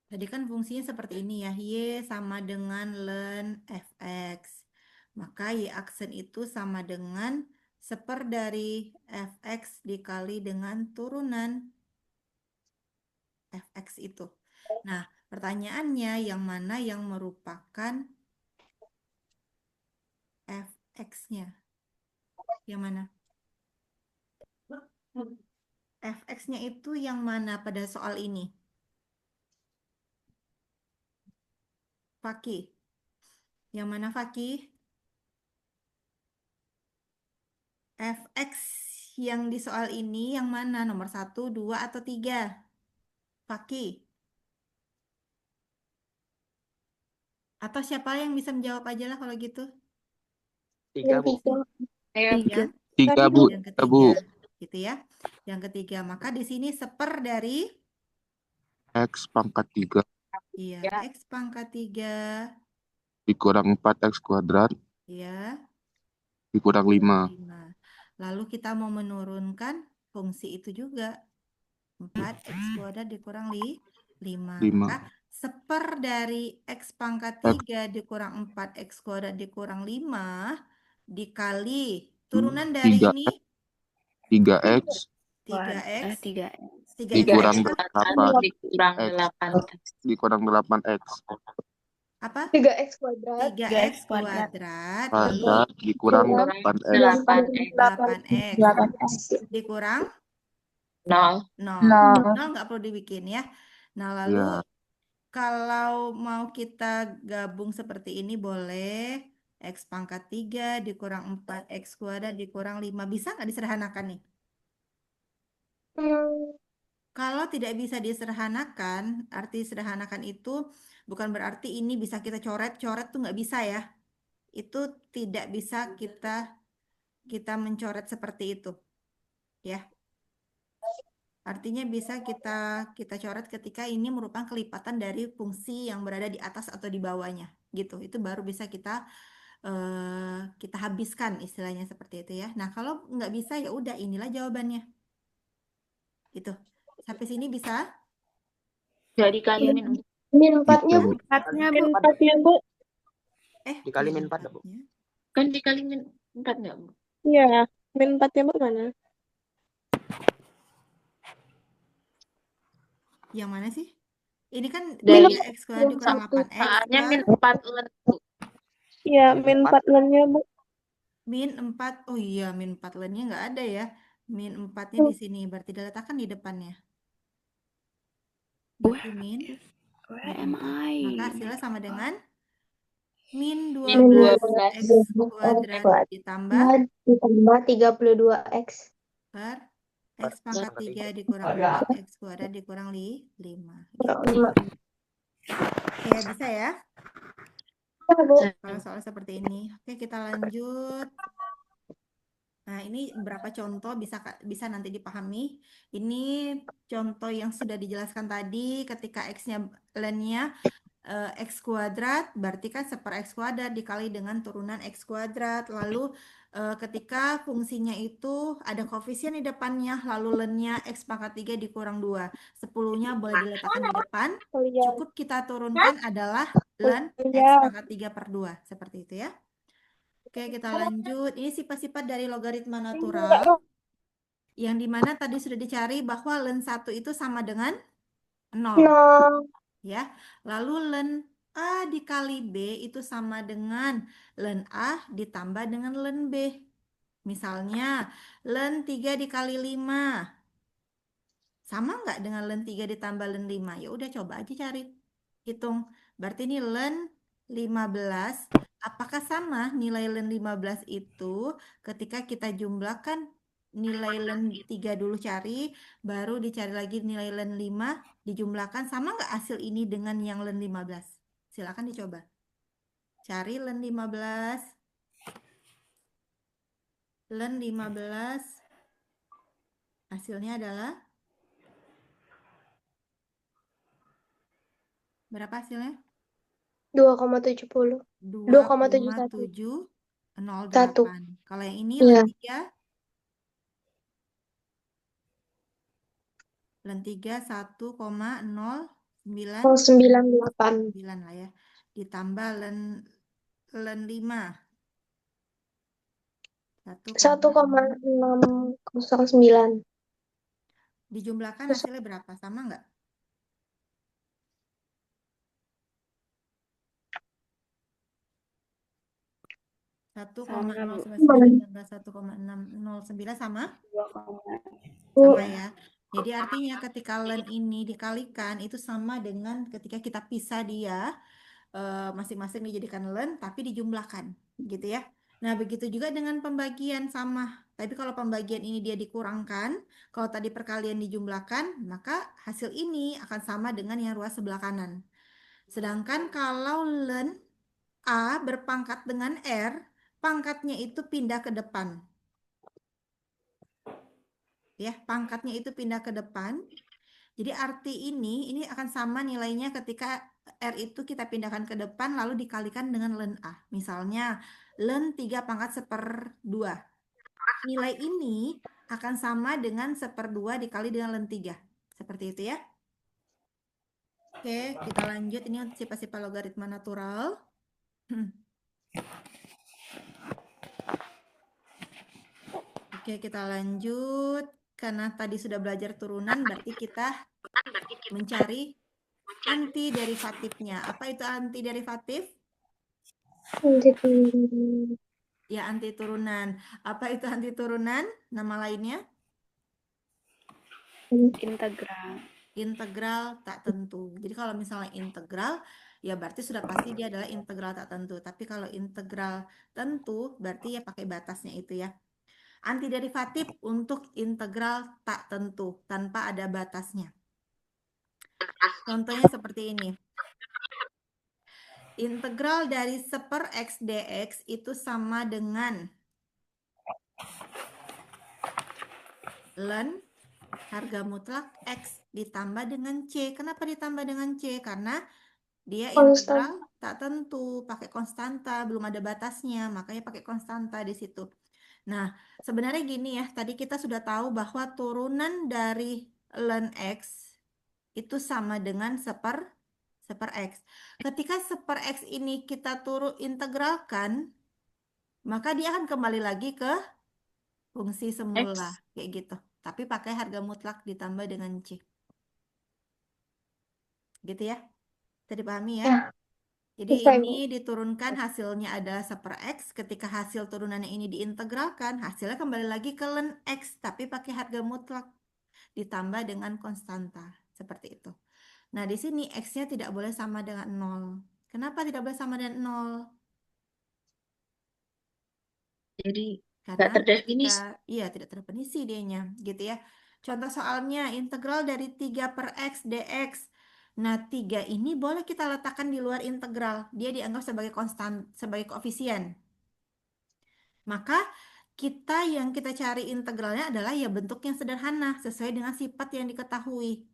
Tadi kan fungsinya seperti ini ya, y sama dengan len fx. Maka y aksen itu sama dengan seper dari fx dikali dengan turunan fx itu. Nah, pertanyaannya yang mana yang merupakan fx-nya? Yang mana? Fx-nya itu yang mana pada soal ini? Fakih. Yang mana Fakih? Fx yang di soal ini yang mana? Nomor 1, 2, atau 3? Fakih. Atau siapa yang bisa menjawab aja lah kalau gitu? 3, yang Bu. tiga. Tiga. Yang, 3, Tadi Bu. yang Ya, ketiga. Bu. Gitu ya. Yang ketiga. Maka di sini seper dari X pangkat 3 iya, x pangkat 3 dikurang 4X kuadrat ya, dikurang 5. 5. Lalu kita mau menurunkan fungsi itu juga. 4x kuadrat dikurang 5. 5. Maka seper dari x pangkat 3 dikurang 4x kuadrat dikurang 5 dikali turunan dari 3, ini 3X 3x. 3. 3x dikurang apa? 8 dikurang X 8X. dikurang 8X Apa? 3x kuadrat 3x kuadrat. Lalu kuadrat dikurang Kurang 8X 8X. 8x 8x. dikurang 0. 0. 0. 0 nggak perlu dibikin ya. Nah, lalu ya. kalau mau kita gabung seperti ini boleh x pangkat 3 dikurang 4x kuadrat dikurang 5. Bisa nggak disederhanakan nih? Hmm, Kalau tidak bisa disederhanakan, arti sederhanakan itu bukan berarti ini bisa kita coret-coret tuh nggak bisa ya. Itu tidak bisa kita mencoret seperti itu. Ya. Artinya bisa kita coret ketika ini merupakan kelipatan dari fungsi yang berada di atas atau di bawahnya, gitu. Itu baru bisa kita habiskan istilahnya seperti itu ya. Nah, kalau nggak bisa ya udah inilah jawabannya. Itu. Sampai sini bisa? Jadi dikali min min 4-nya, Bisa, Bu. Empatnya, min Bu. 4-nya, Bu. Dikali Min min 4, Bu. 4-nya. kan dikali min 4 nggak, Bu? Iya, min 4-nya, Bu, mana? Yang mana sih? Ini kan Dari 3x kuadrat dikurang 8x soalnya min per 4 len, Bu. Iya, Min min 4. 4 lennya, Bu. min 4. Oh iya, min 4 lainnya nggak ada ya. Min 4-nya di sini. Berarti diletakkan di depannya. Berarti min Where am I? Maka hasilnya sama dengan min Min 12x 12x kuadrat ditambah Ditambah 32x. per x pangkat 3 dikurang 4x kuadrat dikurang 5. Gitu. 5. Oke, bisa ya? Ya, Bu. Kalau soal seperti ini. Oke, kita lanjut. Nah, ini beberapa contoh bisa nanti dipahami. Ini contoh yang sudah dijelaskan tadi ketika x-nya lennya x kuadrat berarti kan seper x kuadrat dikali dengan turunan x kuadrat. Lalu ketika fungsinya itu ada koefisien di depannya, lalu lennya x pangkat 3 dikurang 2. 10-nya boleh diletakkan di depan. Kuliah. Cukup kita turunkan adalah len x Kuliah. pangkat 3 per 2. Seperti itu ya. Oke, kita lanjut. Ini sifat-sifat dari logaritma natural. Yang dimana tadi sudah dicari bahwa len 1 itu sama dengan 0. 0. Ya, lalu len A dikali B itu sama dengan len A ditambah dengan len B. Misalnya, len 3 dikali 5 Sama nggak dengan len 3 ditambah len 5? Ya udah coba aja cari. Hitung. Berarti ini len 15. Apakah sama nilai len 15 itu ketika kita jumlahkan nilai len 3 dulu cari, baru dicari lagi nilai len 5, dijumlahkan. Sama nggak hasil ini dengan yang len 15? Silakan dicoba. Cari len 15. Len 15. Hasilnya adalah berapa hasilnya? 2,70. 2,71. 2,708. Kalau yang ini Iya. len 3, len 3 1,09 0,98. lah ya. Ditambah len 5 1,609. dijumlahkan Terus hasilnya berapa? Sama nggak? Satu koma nol sembilan tambah 1,609 sama? Sama ya. Jadi artinya ketika len ini dikalikan itu sama dengan ketika kita pisah dia masing-masing dijadikan len tapi dijumlahkan gitu ya. Nah, begitu juga dengan pembagian sama. Tapi kalau pembagian ini dia dikurangkan, kalau tadi perkalian dijumlahkan, maka hasil ini akan sama dengan yang ruas sebelah kanan. Sedangkan kalau len A berpangkat dengan R, pangkatnya itu pindah ke depan. Ya, pangkatnya itu pindah ke depan. Jadi arti ini akan sama nilainya ketika R itu kita pindahkan ke depan lalu dikalikan dengan len A. Misalnya len 3 pangkat 1/2. Nilai ini akan sama dengan 1/2 dikali dengan len 3. Seperti itu ya. Oke, kita lanjut. Ini untuk sifat-sifat logaritma natural. Oke, kita lanjut. Karena tadi sudah belajar turunan, berarti kita mencari antiderivatifnya. Apa itu antiderivatif? Ya, anti turunan. Apa itu anti turunan? Nama lainnya? Integral. Integral tak tentu. Jadi kalau misalnya integral, ya berarti sudah pasti dia adalah integral tak tentu. Tapi kalau integral tentu, berarti ya pakai batasnya itu ya. Antiderivatif untuk integral tak tentu, tanpa ada batasnya. Contohnya seperti ini. Integral dari 1/x dx itu sama dengan len harga mutlak x ditambah dengan c. Kenapa ditambah dengan c? Karena dia integral tak tentu, pakai konstanta, belum ada batasnya, makanya pakai konstanta di situ. Nah, sebenarnya gini ya, tadi kita sudah tahu bahwa turunan dari len x itu sama dengan 1/x. Ketika 1/x ini kita integralkan, maka dia akan kembali lagi ke fungsi semula, kayak gitu. Tapi pakai harga mutlak ditambah dengan C. Gitu ya. Bisa dipahami ya? Ya. Jadi Bisa, ini diturunkan hasilnya adalah 1/x. Ketika hasil turunannya ini diintegralkan, hasilnya kembali lagi ke len x, tapi pakai harga mutlak ditambah dengan konstanta. Seperti itu. Nah, di sini x-nya tidak boleh sama dengan 0. Kenapa tidak boleh sama dengan 0? Jadi Karena nggak terdefinisi. iya tidak terdefinisi dianya, gitu ya. Contoh soalnya integral dari 3/x dx. Nah, 3 ini boleh kita letakkan di luar integral. Dia dianggap sebagai konstan, sebagai koefisien. Maka yang kita cari integralnya adalah ya bentuk yang sederhana sesuai dengan sifat yang diketahui.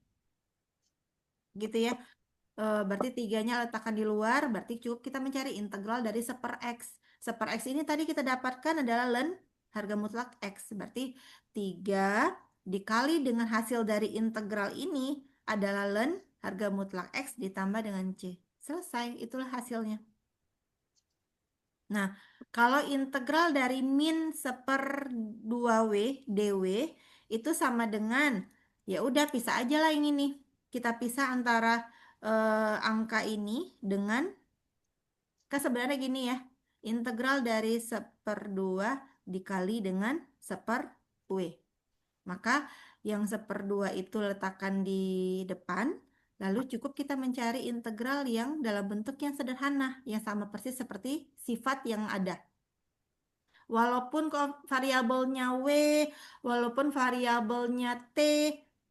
Gitu ya. Berarti 3-nya letakkan di luar, berarti cukup kita mencari integral dari 1/x. 1/x ini tadi kita dapatkan adalah len harga mutlak x. Berarti 3 dikali dengan hasil dari integral ini adalah len harga mutlak x ditambah dengan c. Selesai, itulah hasilnya. Nah, kalau integral dari min 1/2w dw itu sama dengan, ya udah pisah aja lah yang ini. Kita pisah antara angka ini dengan, kan sebenarnya gini ya, integral dari 1/2 dikali dengan 1/w. Maka yang 1/2 itu letakkan di depan, lalu cukup kita mencari integral yang dalam bentuk yang sederhana, yang sama persis seperti sifat yang ada. Walaupun variabelnya W, walaupun variabelnya T,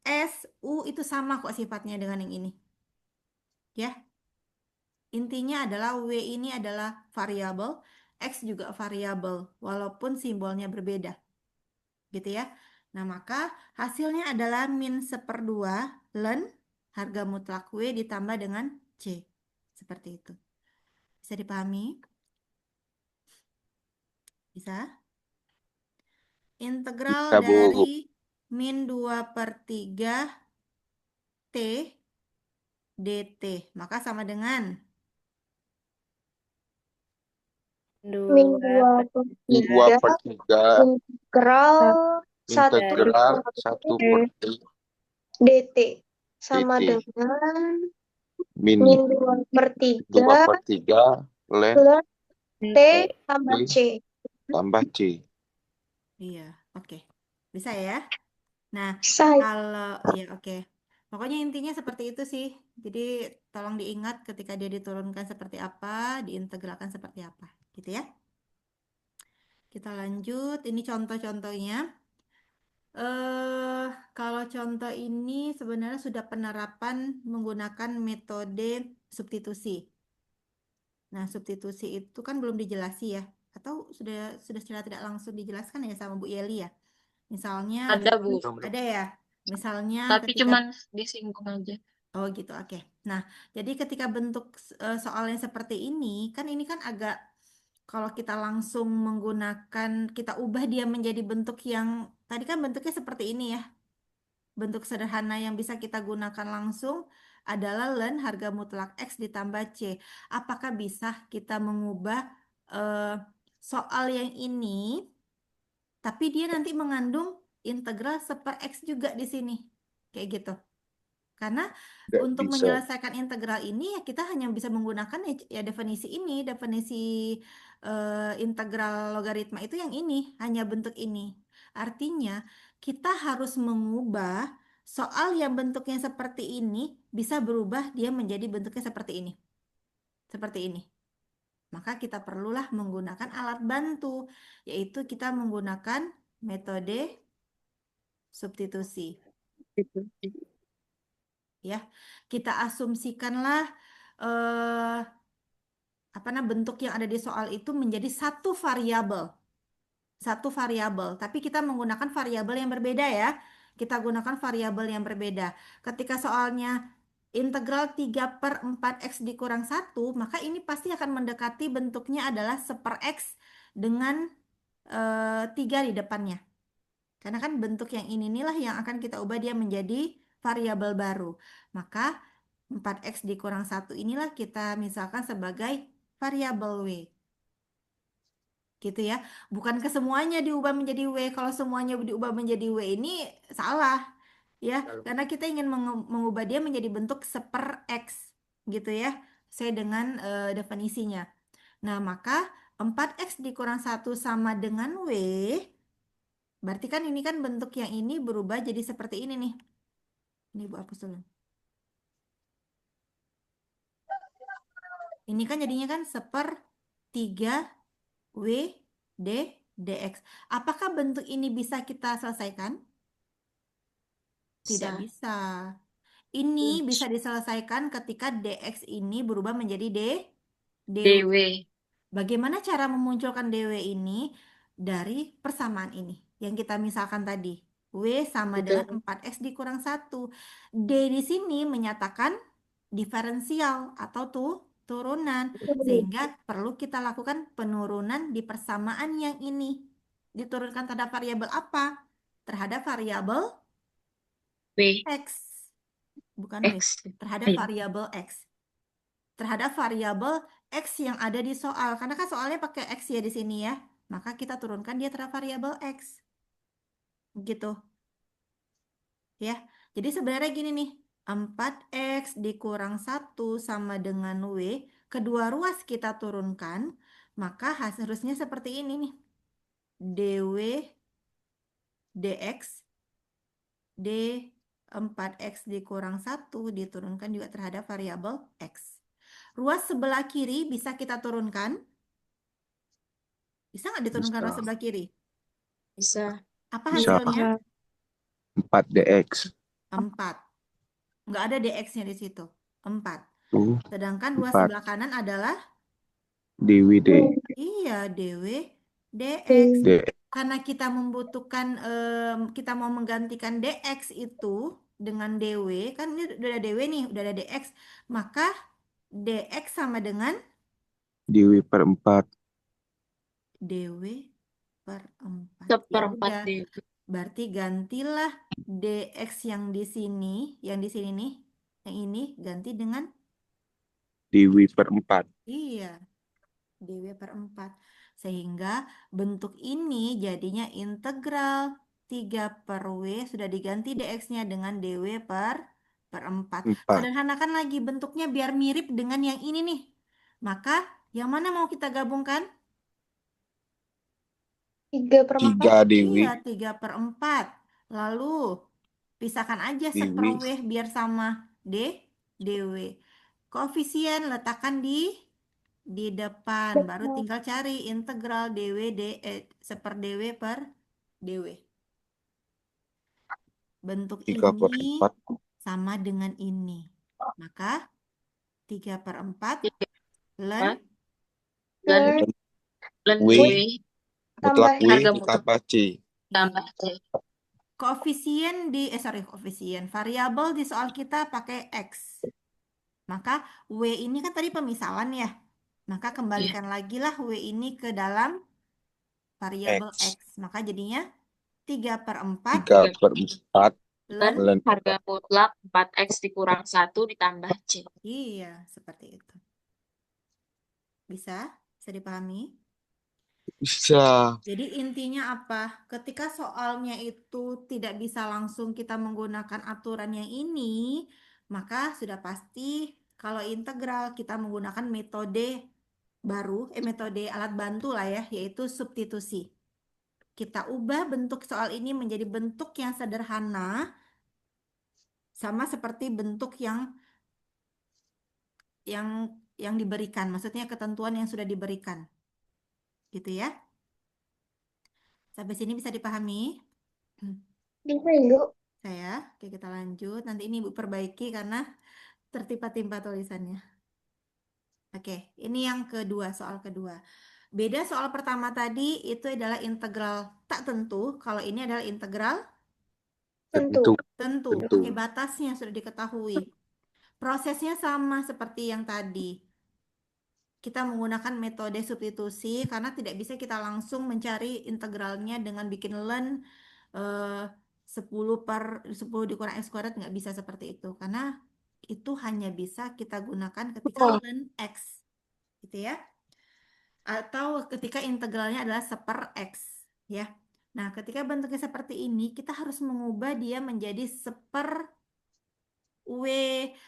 S, U itu sama kok sifatnya dengan yang ini. Ya. Intinya adalah W ini adalah variabel, X juga variabel, walaupun simbolnya berbeda. Gitu ya. Nah, maka hasilnya adalah min 1/2 ln harga mutlak W ditambah dengan C. Seperti itu. Bisa dipahami? Bisa? Integral Bisa, Bu. dari min 2/3 T dt. Maka sama dengan Min 2 2/3 2/3 integral 1 integral per 1/3 dt sama dt dengan min min 2/3 2/3 ln plus T tambah T C. tambah C. iya, oke. Bisa ya? Nah, Saya kalau ya oke. Pokoknya intinya seperti itu sih. Jadi tolong diingat ketika dia diturunkan seperti apa, diintegralkan seperti apa, gitu ya. Kita lanjut. Ini contoh-contohnya. Kalau contoh ini sebenarnya sudah penerapan menggunakan metode substitusi. Nah, substitusi itu kan belum dijelasi ya, atau sudah secara tidak langsung dijelaskan ya sama Bu Yeli ya. Misalnya Ada, Bu. ada ya. Misalnya Tapi ketika cuman disinggung aja. oh gitu, oke. Nah, jadi ketika bentuk soalnya seperti ini kan agak kalau kita langsung menggunakan kita ubah dia menjadi bentuk yang tadi kan bentuknya seperti ini ya. Bentuk sederhana yang bisa kita gunakan langsung adalah ln harga mutlak X ditambah C. Apakah bisa kita mengubah eh, soal yang ini, tapi dia nanti mengandung integral 1/X juga di sini. Kayak gitu. Karena Tidak untuk bisa. menyelesaikan integral ini ya kita hanya bisa menggunakan ya definisi ini, definisi integral logaritma itu yang ini, hanya bentuk ini. Artinya kita harus mengubah soal yang bentuknya seperti ini bisa berubah dia menjadi bentuknya seperti ini. Seperti ini. Maka kita perlulah menggunakan alat bantu, yaitu kita menggunakan metode substitusi. Ya, kita asumsikanlah bentuk yang ada di soal itu menjadi satu variabel, tapi kita menggunakan variabel yang berbeda ya. Kita gunakan variabel yang berbeda. Ketika soalnya integral 3/4 X dikurang 1, maka ini pasti akan mendekati bentuknya adalah 1/X dengan 3 di depannya. Karena kan bentuk yang ini inilah yang akan kita ubah dia menjadi variabel baru. Maka 4X dikurang 1 inilah kita misalkan sebagai variabel W. Gitu ya. Bukan ke semuanya diubah menjadi W. Kalau semuanya diubah menjadi W ini salah. Ya, karena kita ingin mengubah dia menjadi bentuk 1/X. Gitu ya. Sesuai dengan definisinya. Nah, maka 4X dikurang 1 sama dengan W. Berarti kan ini kan bentuk yang ini berubah jadi seperti ini nih. Ini Bu hapus dulu. Ini kan jadinya kan 1/3 W D dx. Apakah bentuk ini bisa kita selesaikan? Tidak bisa. Ini bisa diselesaikan ketika dx ini berubah menjadi dw. DW. Bagaimana cara memunculkan dw ini? Dari persamaan ini yang kita misalkan tadi. W sama dengan 4X dikurang 1. D di sini menyatakan diferensial atau turunan. Sehingga perlu kita lakukan penurunan di persamaan yang ini. Diturunkan terhadap variabel apa? Terhadap variabel W. X. Bukan W. X. Terhadap Ayo. variabel X. Terhadap variabel X yang ada di soal. Karena kan soalnya pakai X ya di sini ya. Maka kita turunkan dia terhadap variabel X. Gitu. Ya. Jadi sebenarnya gini nih. 4X dikurang 1 sama dengan W. Kedua ruas kita turunkan. Maka harusnya seperti ini nih. DW dx D4X dikurang 1 diturunkan juga terhadap variabel X. Ruas sebelah kiri bisa kita turunkan? Bisa nggak diturunkan ruas Bisa. sebelah kiri? Bisa. Apa Bisa. hasilnya? 4DX. 4. Nggak ada DX-nya di situ. 4. Tuh, Sedangkan ruas 4. sebelah kanan adalah DWD. iya DW DX. D. Karena kita membutuhkan kita mau menggantikan DX itu dengan DW, kan ini udah ada DW nih, udah ada DX, maka DX sama dengan DW per 4. DW per 4. Ya Seperempat udah, D. berarti gantilah DX yang di sini nih, yang ini ganti dengan DW per 4. iya, DW per 4. Sehingga bentuk ini jadinya integral 3 per W sudah diganti DX-nya dengan DW per 4. 4. Sederhanakan lagi bentuknya biar mirip dengan yang ini nih. Maka yang mana mau kita gabungkan? 3/4. 3 DW. Iya, 3 per 4. Lalu pisahkan aja seper DW. W biar sama DW. Koefisien letakkan di depan, baru tinggal cari integral seper DW per DW. Bentuk 3 per ini 4. sama dengan ini. Maka 3 per 4 ln Dan ln W. W Mutlak W Harga mutlak. ditambah C. tambah C. koefisien variabel di soal kita pakai X. Maka W ini kan tadi pemisalan ya. Maka kembalikan lagi lah W ini ke dalam variabel X. X. Maka jadinya 3 per 4 3 per 4. Dan ln. harga mutlak 4X dikurang 1 ditambah C. Iya, seperti itu. Bisa? Bisa dipahami? Bisa. Jadi intinya apa? Ketika soalnya itu tidak bisa langsung kita menggunakan aturan yang ini, maka sudah pasti kalau integral kita menggunakan metode baru, metode alat bantu lah ya, yaitu substitusi. Kita ubah bentuk soal ini menjadi bentuk yang sederhana, sama seperti bentuk yang diberikan, maksudnya ketentuan yang sudah diberikan. Gitu ya. Sampai sini bisa dipahami? Bisa, Ibu. Oke, kita lanjut. Nanti ini Ibu perbaiki karena tertimpa-timpa tulisannya. Oke, ini yang kedua, soal kedua. Beda soal pertama tadi, itu adalah integral tak tentu. Kalau ini adalah integral Tentu. tentu. Pakai batasnya sudah diketahui. Prosesnya sama seperti yang tadi. Kita menggunakan metode substitusi karena tidak bisa kita langsung mencari integralnya dengan bikin ln 10 dikurang X kuadrat, nggak bisa seperti itu. Karena itu hanya bisa kita gunakan ketika ln X. Gitu ya. Atau ketika integralnya adalah seper X. Ya. Nah, ketika bentuknya seperti ini, kita harus mengubah dia menjadi seper W,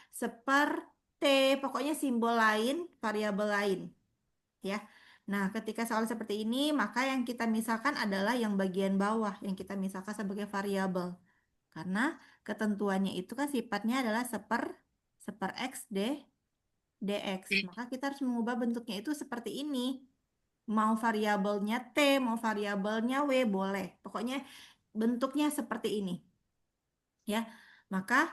seper T, pokoknya simbol lain, variabel lain. Ya. Nah, ketika soal seperti ini, maka yang kita misalkan adalah yang bagian bawah, yang kita misalkan sebagai variabel. Karena ketentuannya itu kan sifatnya adalah seper X dx. Maka kita harus mengubah bentuknya itu seperti ini. Mau variabelnya T, mau variabelnya W, boleh. Pokoknya bentuknya seperti ini. Ya, maka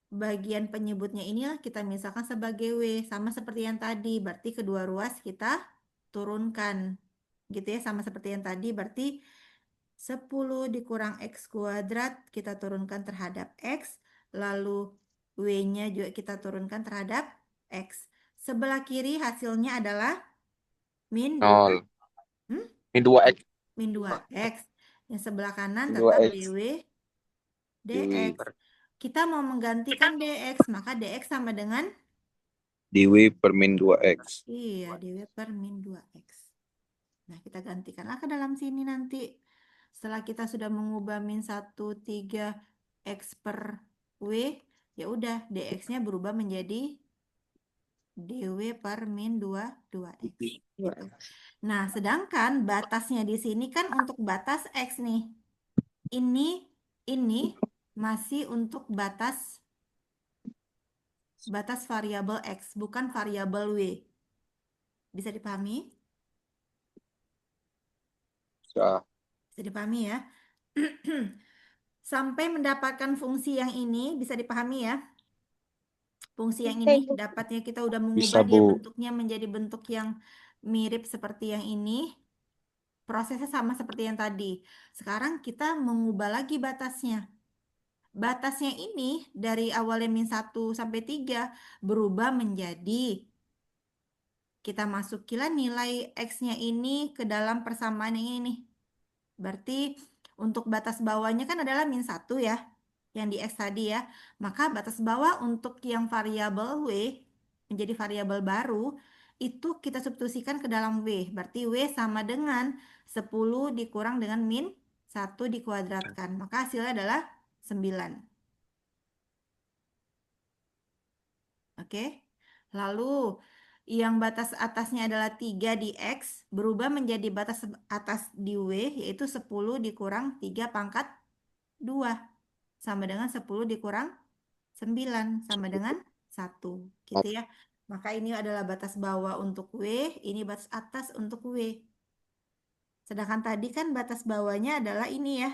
bagian penyebutnya inilah kita misalkan sebagai W, sama seperti yang tadi. Berarti kedua ruas kita turunkan. Gitu ya, sama seperti yang tadi. Berarti 10 dikurang X kuadrat kita turunkan terhadap X. Lalu W-nya juga kita turunkan terhadap X. Sebelah kiri hasilnya adalah min 2. 0. Min 2X. Min 2X. Yang sebelah kanan Min tetap 2X. DW DW. dx. Kita mau menggantikan dx, maka dx sama dengan DW per min 2X. iya, dw per min 2x. Nah, kita gantikanlah ke dalam sini nanti. Setelah kita sudah mengubah min 1, 3 x per w, ya udah dx-nya berubah menjadi dw per min 2x. Gitu. Nah, sedangkan batasnya di sini kan untuk batas x nih. Ini Masih untuk batas variabel X, bukan variabel W. Bisa dipahami? Bisa. Bisa dipahami ya? Sampai mendapatkan fungsi yang ini, bisa dipahami ya? Fungsi yang Bisa, ini, Ibu. dapatnya kita udah Bisa, mengubah dia Bu. bentuknya menjadi bentuk yang mirip seperti yang ini. Prosesnya sama seperti yang tadi. Sekarang kita mengubah lagi batasnya. Batasnya ini dari awalnya min 1 sampai 3 berubah menjadi kita masukilah nilai X-nya ini ke dalam persamaan yang ini nih. Berarti untuk batas bawahnya kan adalah min 1 ya, yang di X tadi ya. Maka batas bawah untuk yang variabel W menjadi variabel baru, itu kita substitusikan ke dalam W. Berarti W sama dengan 10 dikurang dengan min 1 dikuadratkan. Maka hasilnya adalah 9. Oke. Lalu yang batas atasnya adalah 3 di X berubah menjadi batas atas di W yaitu 10 dikurang 3 pangkat 2 sama dengan 10 dikurang 9 sama dengan 1 gitu ya. Maka ini adalah batas bawah untuk W, ini batas atas untuk W. Sedangkan tadi kan batas bawahnya adalah ini ya.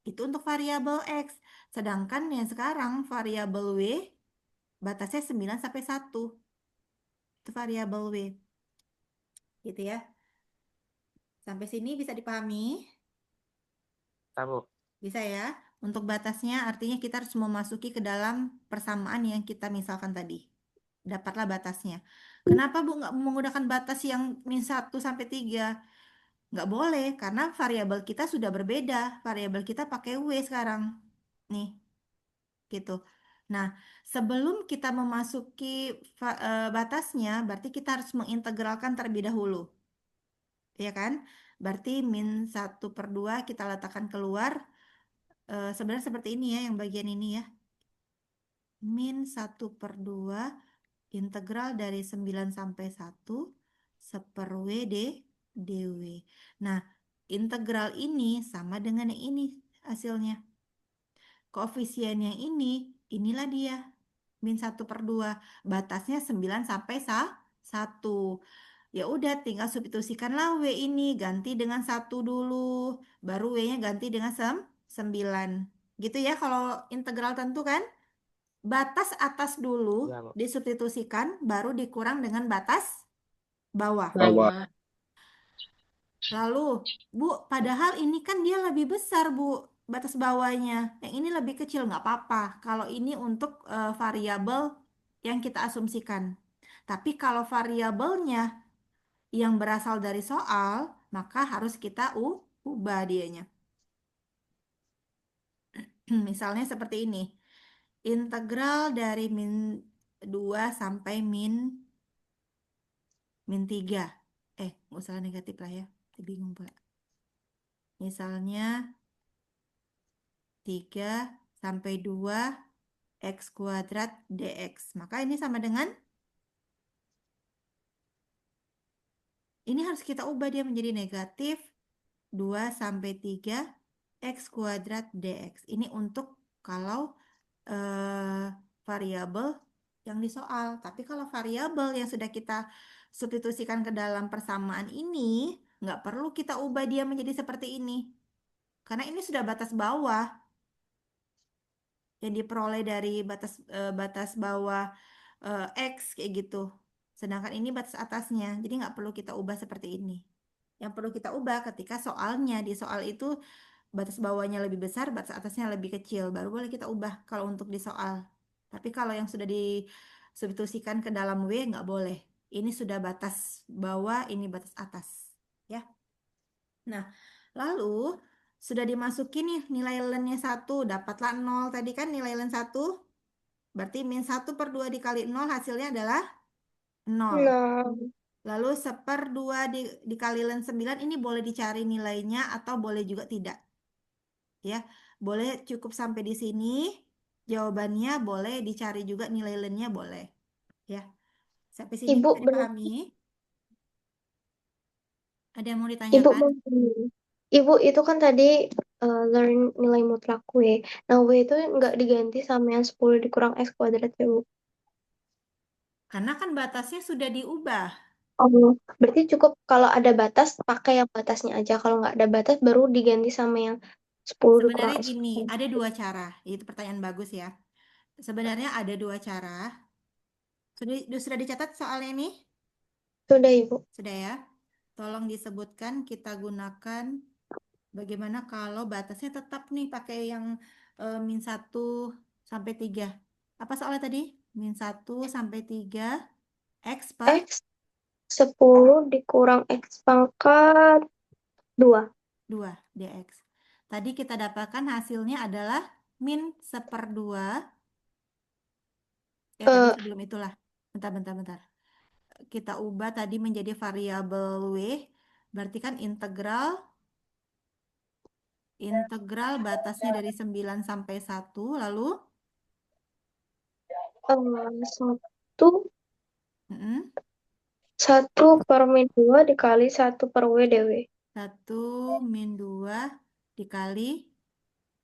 Itu untuk variabel X. Sedangkan yang sekarang variabel W batasnya 9 sampai 1. Itu variabel W. Gitu ya. Sampai sini bisa dipahami? Bisa, Bu. Bisa ya. Untuk batasnya artinya kita harus memasuki ke dalam persamaan yang kita misalkan tadi. Dapatlah batasnya. Kenapa Bu nggak menggunakan batas yang min 1 sampai 3? Nggak boleh, karena variabel kita sudah berbeda. Variabel kita pakai W sekarang. Nih, gitu. Nah, sebelum kita memasuki batasnya, berarti kita harus mengintegralkan terlebih dahulu. Ya kan? Berarti min 1/2 kita letakkan keluar. Sebenarnya seperti ini ya, yang bagian ini ya. Min 1/2 integral dari 9 sampai 1 seper W dw. Nah, integral ini sama dengan yang ini hasilnya. Koefisien yang ini, inilah dia. Min 1/2. Batasnya 9 sampai 1. Ya udah tinggal substitusikanlah W ini ganti dengan 1 dulu, baru W-nya ganti dengan 9. Gitu ya kalau integral tentu kan? Batas atas dulu Iya, Bu. disubstitusikan, baru dikurang dengan batas bawah. Bawah. Lalu, Bu, padahal ini kan dia lebih besar, Bu, batas bawahnya. Yang ini lebih kecil, nggak apa-apa. Kalau ini untuk variabel yang kita asumsikan. Tapi kalau variabelnya yang berasal dari soal, maka harus kita ubah dianya. Misalnya seperti ini. Integral dari min 2 sampai min 3. Nggak usah negatif lah ya. Bingung pula. Misalnya 3 sampai 2 X kuadrat dx. Maka ini sama dengan ini harus kita ubah dia menjadi negatif 2 sampai 3 X kuadrat dx. Ini untuk kalau variabel yang di soal. Tapi kalau variabel yang sudah kita substitusikan ke dalam persamaan ini, nggak perlu kita ubah dia menjadi seperti ini. Karena ini sudah batas bawah yang diperoleh dari batas bawah X kayak gitu. Sedangkan ini batas atasnya, jadi nggak perlu kita ubah seperti ini. Yang perlu kita ubah ketika soalnya, di soal itu batas bawahnya lebih besar, batas atasnya lebih kecil, baru boleh kita ubah kalau untuk di soal. Tapi kalau yang sudah disubstitusikan ke dalam W nggak boleh. Ini sudah batas bawah, ini batas atas. Ya. Nah, lalu sudah dimasukin nih nilai ln-nya 1, dapatlah 0 tadi kan nilai ln 1. Berarti min 1/2 dikali 0 hasilnya adalah 0. Nah, Lalu 1/2 dikali ln 9 ini boleh dicari nilainya atau boleh juga tidak. Ya, boleh cukup sampai di sini. Jawabannya boleh dicari juga nilai ln-nya boleh. Ya. Sampai sini Ibu bisa benar. dipahami? Ada yang mau Ibu ditanyakan? mau Ibu itu kan tadi learn nilai mutlak W. Nah, W itu nggak diganti sama yang 10 dikurang X kuadrat ya, Bu? Karena kan batasnya sudah diubah. Oh, berarti cukup kalau ada batas, pakai yang batasnya aja. Kalau nggak ada batas, baru diganti sama yang 10 dikurang Sebenarnya X gini, kuadrat. ada dua cara. Itu pertanyaan bagus ya. Sebenarnya ada dua cara. Sudah dicatat soalnya nih? Sudah, Ibu. Sudah ya? Tolong disebutkan kita gunakan bagaimana kalau batasnya tetap nih pakai yang min 1 sampai 3. Apa soalnya tadi? Min 1 sampai 3 X per X 10 dikurang X pangkat 2. 2 dx. Tadi kita dapatkan hasilnya adalah min 1/2. Tadi Eh, sebelum itulah. Bentar. Kita ubah tadi menjadi variabel W. Berarti kan integral batasnya dari 9 sampai 1. Lalu 1 mm, 1 per min 2 dikali 1 per W dW. 1 min 2 dikali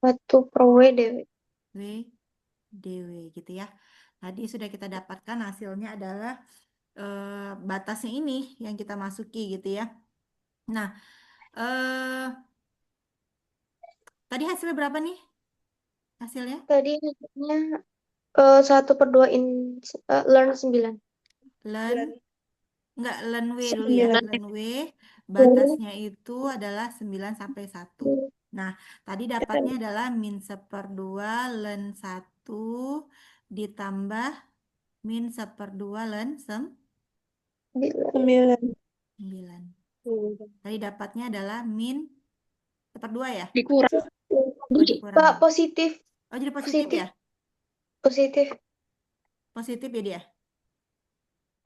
1 per W dW. W dw gitu ya. Tadi sudah kita dapatkan hasilnya adalah batasnya ini yang kita masuki gitu ya. Nah, eh, tadi hasilnya berapa nih? Hasilnya? Tadi hasilnya 1 per 2 learn 9. Len, enggak, len W dulu ya. 9. Len W, batasnya itu adalah 9 sampai 1. Nah, tadi dapatnya adalah min 1/2 len 1 ditambah min 1/2 len 9. 9. Tadi dapatnya adalah min 1/2 ya? Dikurang. Oh, dikurang. Pak, positif. Oh, jadi positif Positif. ya? Positif. Positif ya dia?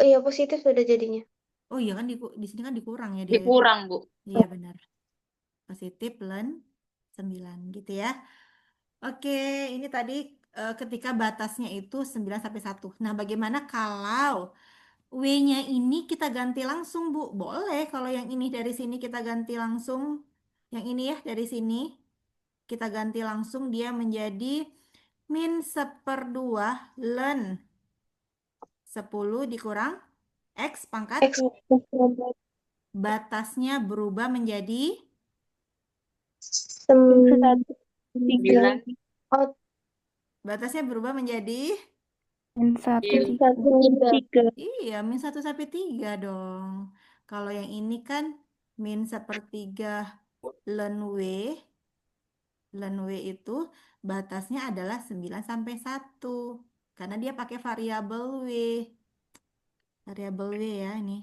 Iya, positif sudah jadinya. Oh iya kan di sini kan dikurang ya dia. Dikurang, Bu. Iya benar. Positif len 9 gitu ya. Oke, ini tadi ketika batasnya itu 9 sampai 1. Nah, bagaimana kalau W-nya ini kita ganti langsung, Bu? Boleh kalau yang ini dari sini kita ganti langsung. Yang ini ya dari sini kita ganti langsung dia menjadi min 1/2 len 10 dikurang X pangkat. X Batasnya berubah menjadi 9. 9. Oh, batasnya berubah menjadi Min 1 Iya. 3. iya min 1 sampai 3 dong. Kalau yang ini kan min 1/3 len W. Len W itu batasnya adalah 9 sampai 1. Karena dia pakai variabel W. Variabel W ya ini.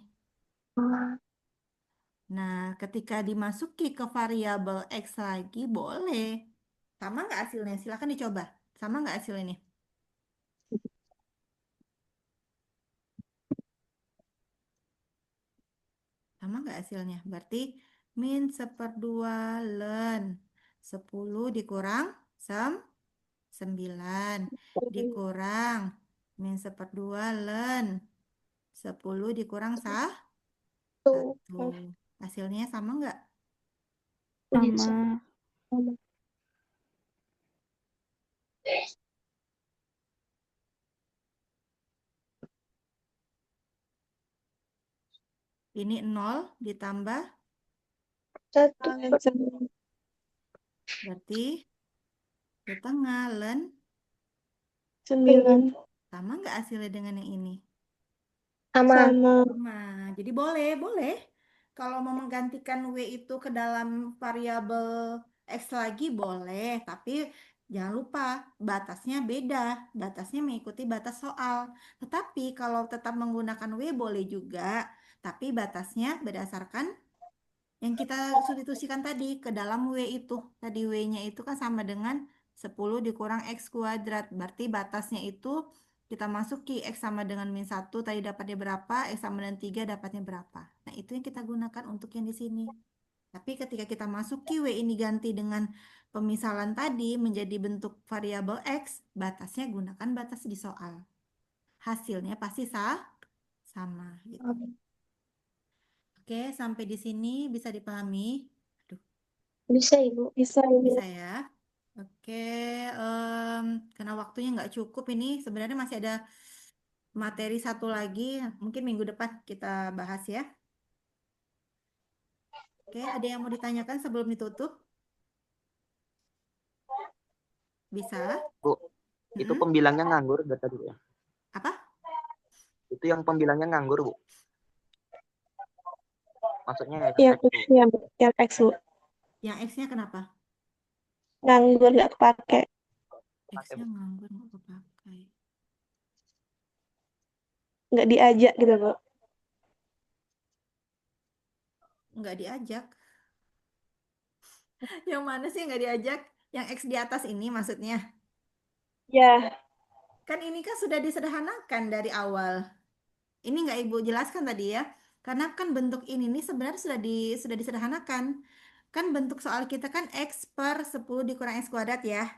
Nah, ketika dimasuki ke variabel X lagi boleh. Sama nggak hasilnya? Silahkan dicoba. Sama nggak hasilnya ini? Sama nggak hasilnya? Berarti min 1/2 len 10 dikurang 9 dikurang min 1/2 len 10 dikurang 1. Hasilnya sama nggak? sama. Ini 0 ditambah 1. berarti setengah len 9. sama nggak hasilnya dengan yang ini? Sama. Sama. Jadi boleh. Kalau mau menggantikan W itu ke dalam variabel X lagi boleh, tapi jangan lupa batasnya beda. Batasnya mengikuti batas soal. Tetapi kalau tetap menggunakan W boleh juga, tapi batasnya berdasarkan yang kita substitusikan tadi ke dalam W itu. Tadi W-nya itu kan sama dengan 10 dikurang X kuadrat. Berarti batasnya itu kita masuki X sama dengan min 1 tadi dapatnya berapa, X sama dengan 3 dapatnya berapa. Nah, itu yang kita gunakan untuk yang di sini. Tapi ketika kita masuki W ini ganti dengan pemisalan tadi menjadi bentuk variabel X, batasnya gunakan batas di soal. Hasilnya pasti sama gitu. Oke, sampai di sini bisa dipahami. Aduh. Bisa, Ibu. Bisa, Ibu. Bisa ya. Oke, karena waktunya nggak cukup ini, sebenarnya masih ada materi satu lagi, mungkin minggu depan kita bahas ya. Oke, ada yang mau ditanyakan sebelum ditutup? Bisa? Bu, itu Mm-mm. pembilangnya nganggur dari tadi ya. Apa? Itu yang pembilangnya nganggur, Bu. Maksudnya Yang X, Bu. X-nya, Bu. Yang X, Bu. Yang X-nya kenapa? Nganggur nggak kepake. X-nya nganggur nggak kepakai. Nggak diajak gitu, Bu. Nggak diajak. Yang mana sih yang nggak diajak? Yang X di atas ini maksudnya. Ya, Kan ini kan sudah disederhanakan dari awal. Ini nggak Ibu jelaskan tadi ya. Karena kan bentuk ini nih sebenarnya sudah disederhanakan. Kan bentuk soal kita kan X per 10 dikurang X kuadrat ya.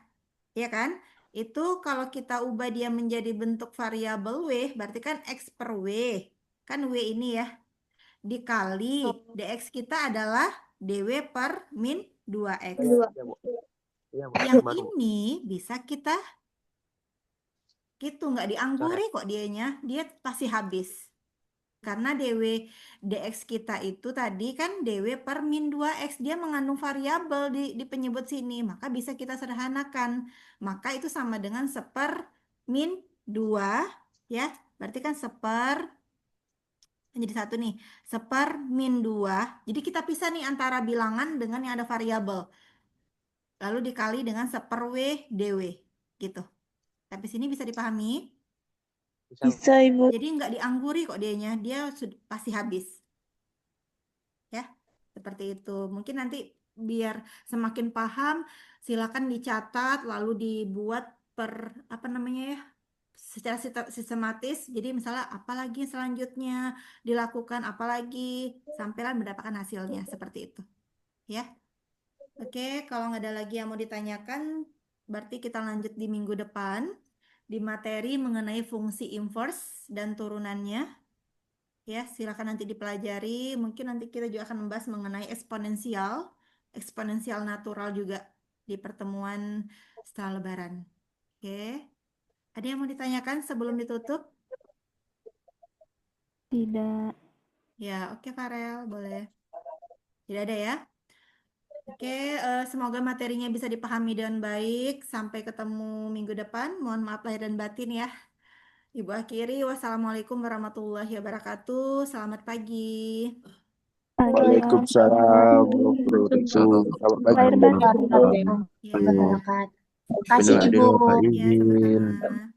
Iya kan? Itu kalau kita ubah dia menjadi bentuk variabel W, berarti kan X per W. Kan W ini ya. Dikali dx kita adalah dw per min 2x. Dua. Iya, Bu. Iya, Bu. Yang Baru. ini bisa kita gitu, nggak diangguri kok dianya, dia pasti habis. Karena dx kita itu tadi kan dw per min 2x, dia mengandung variabel di penyebut sini, maka bisa kita sederhanakan. Maka itu sama dengan seper min 2 ya. Berarti kan seper jadi satu nih, seper min 2. Jadi kita pisah nih antara bilangan dengan yang ada variabel. Lalu dikali dengan seper W dw gitu. Tapi sini bisa dipahami? Bisa, Bu. bisa, Ibu. Jadi nggak diangguri kok dianya, dia pasti habis. Ya, seperti itu. Mungkin nanti biar semakin paham, silakan dicatat lalu dibuat per apa namanya ya? Secara sistematis. Jadi misalnya apalagi selanjutnya dilakukan apalagi sampailah mendapatkan hasilnya seperti itu. Ya. Oke, kalau nggak ada lagi yang mau ditanyakan, berarti kita lanjut di minggu depan di materi mengenai fungsi inverse dan turunannya. Ya, silakan nanti dipelajari. Mungkin nanti kita juga akan membahas mengenai eksponensial natural juga di pertemuan setelah Lebaran. Oke. Ada yang mau ditanyakan sebelum ditutup? Tidak. Ya, oke Farel, boleh. Tidak ada ya? Oke, semoga materinya bisa dipahami dengan baik. Sampai ketemu minggu depan. Mohon maaf lahir dan batin ya. Ibu akhiri, wassalamualaikum warahmatullahi wabarakatuh. Selamat pagi. Waalaikumsalam warahmatullahi wabarakatuh. Selamat pagi. Lahir batin. Ya, Masyarakat. Terima kasih, Benar, Ibu. Pak ya izin. sama-sama.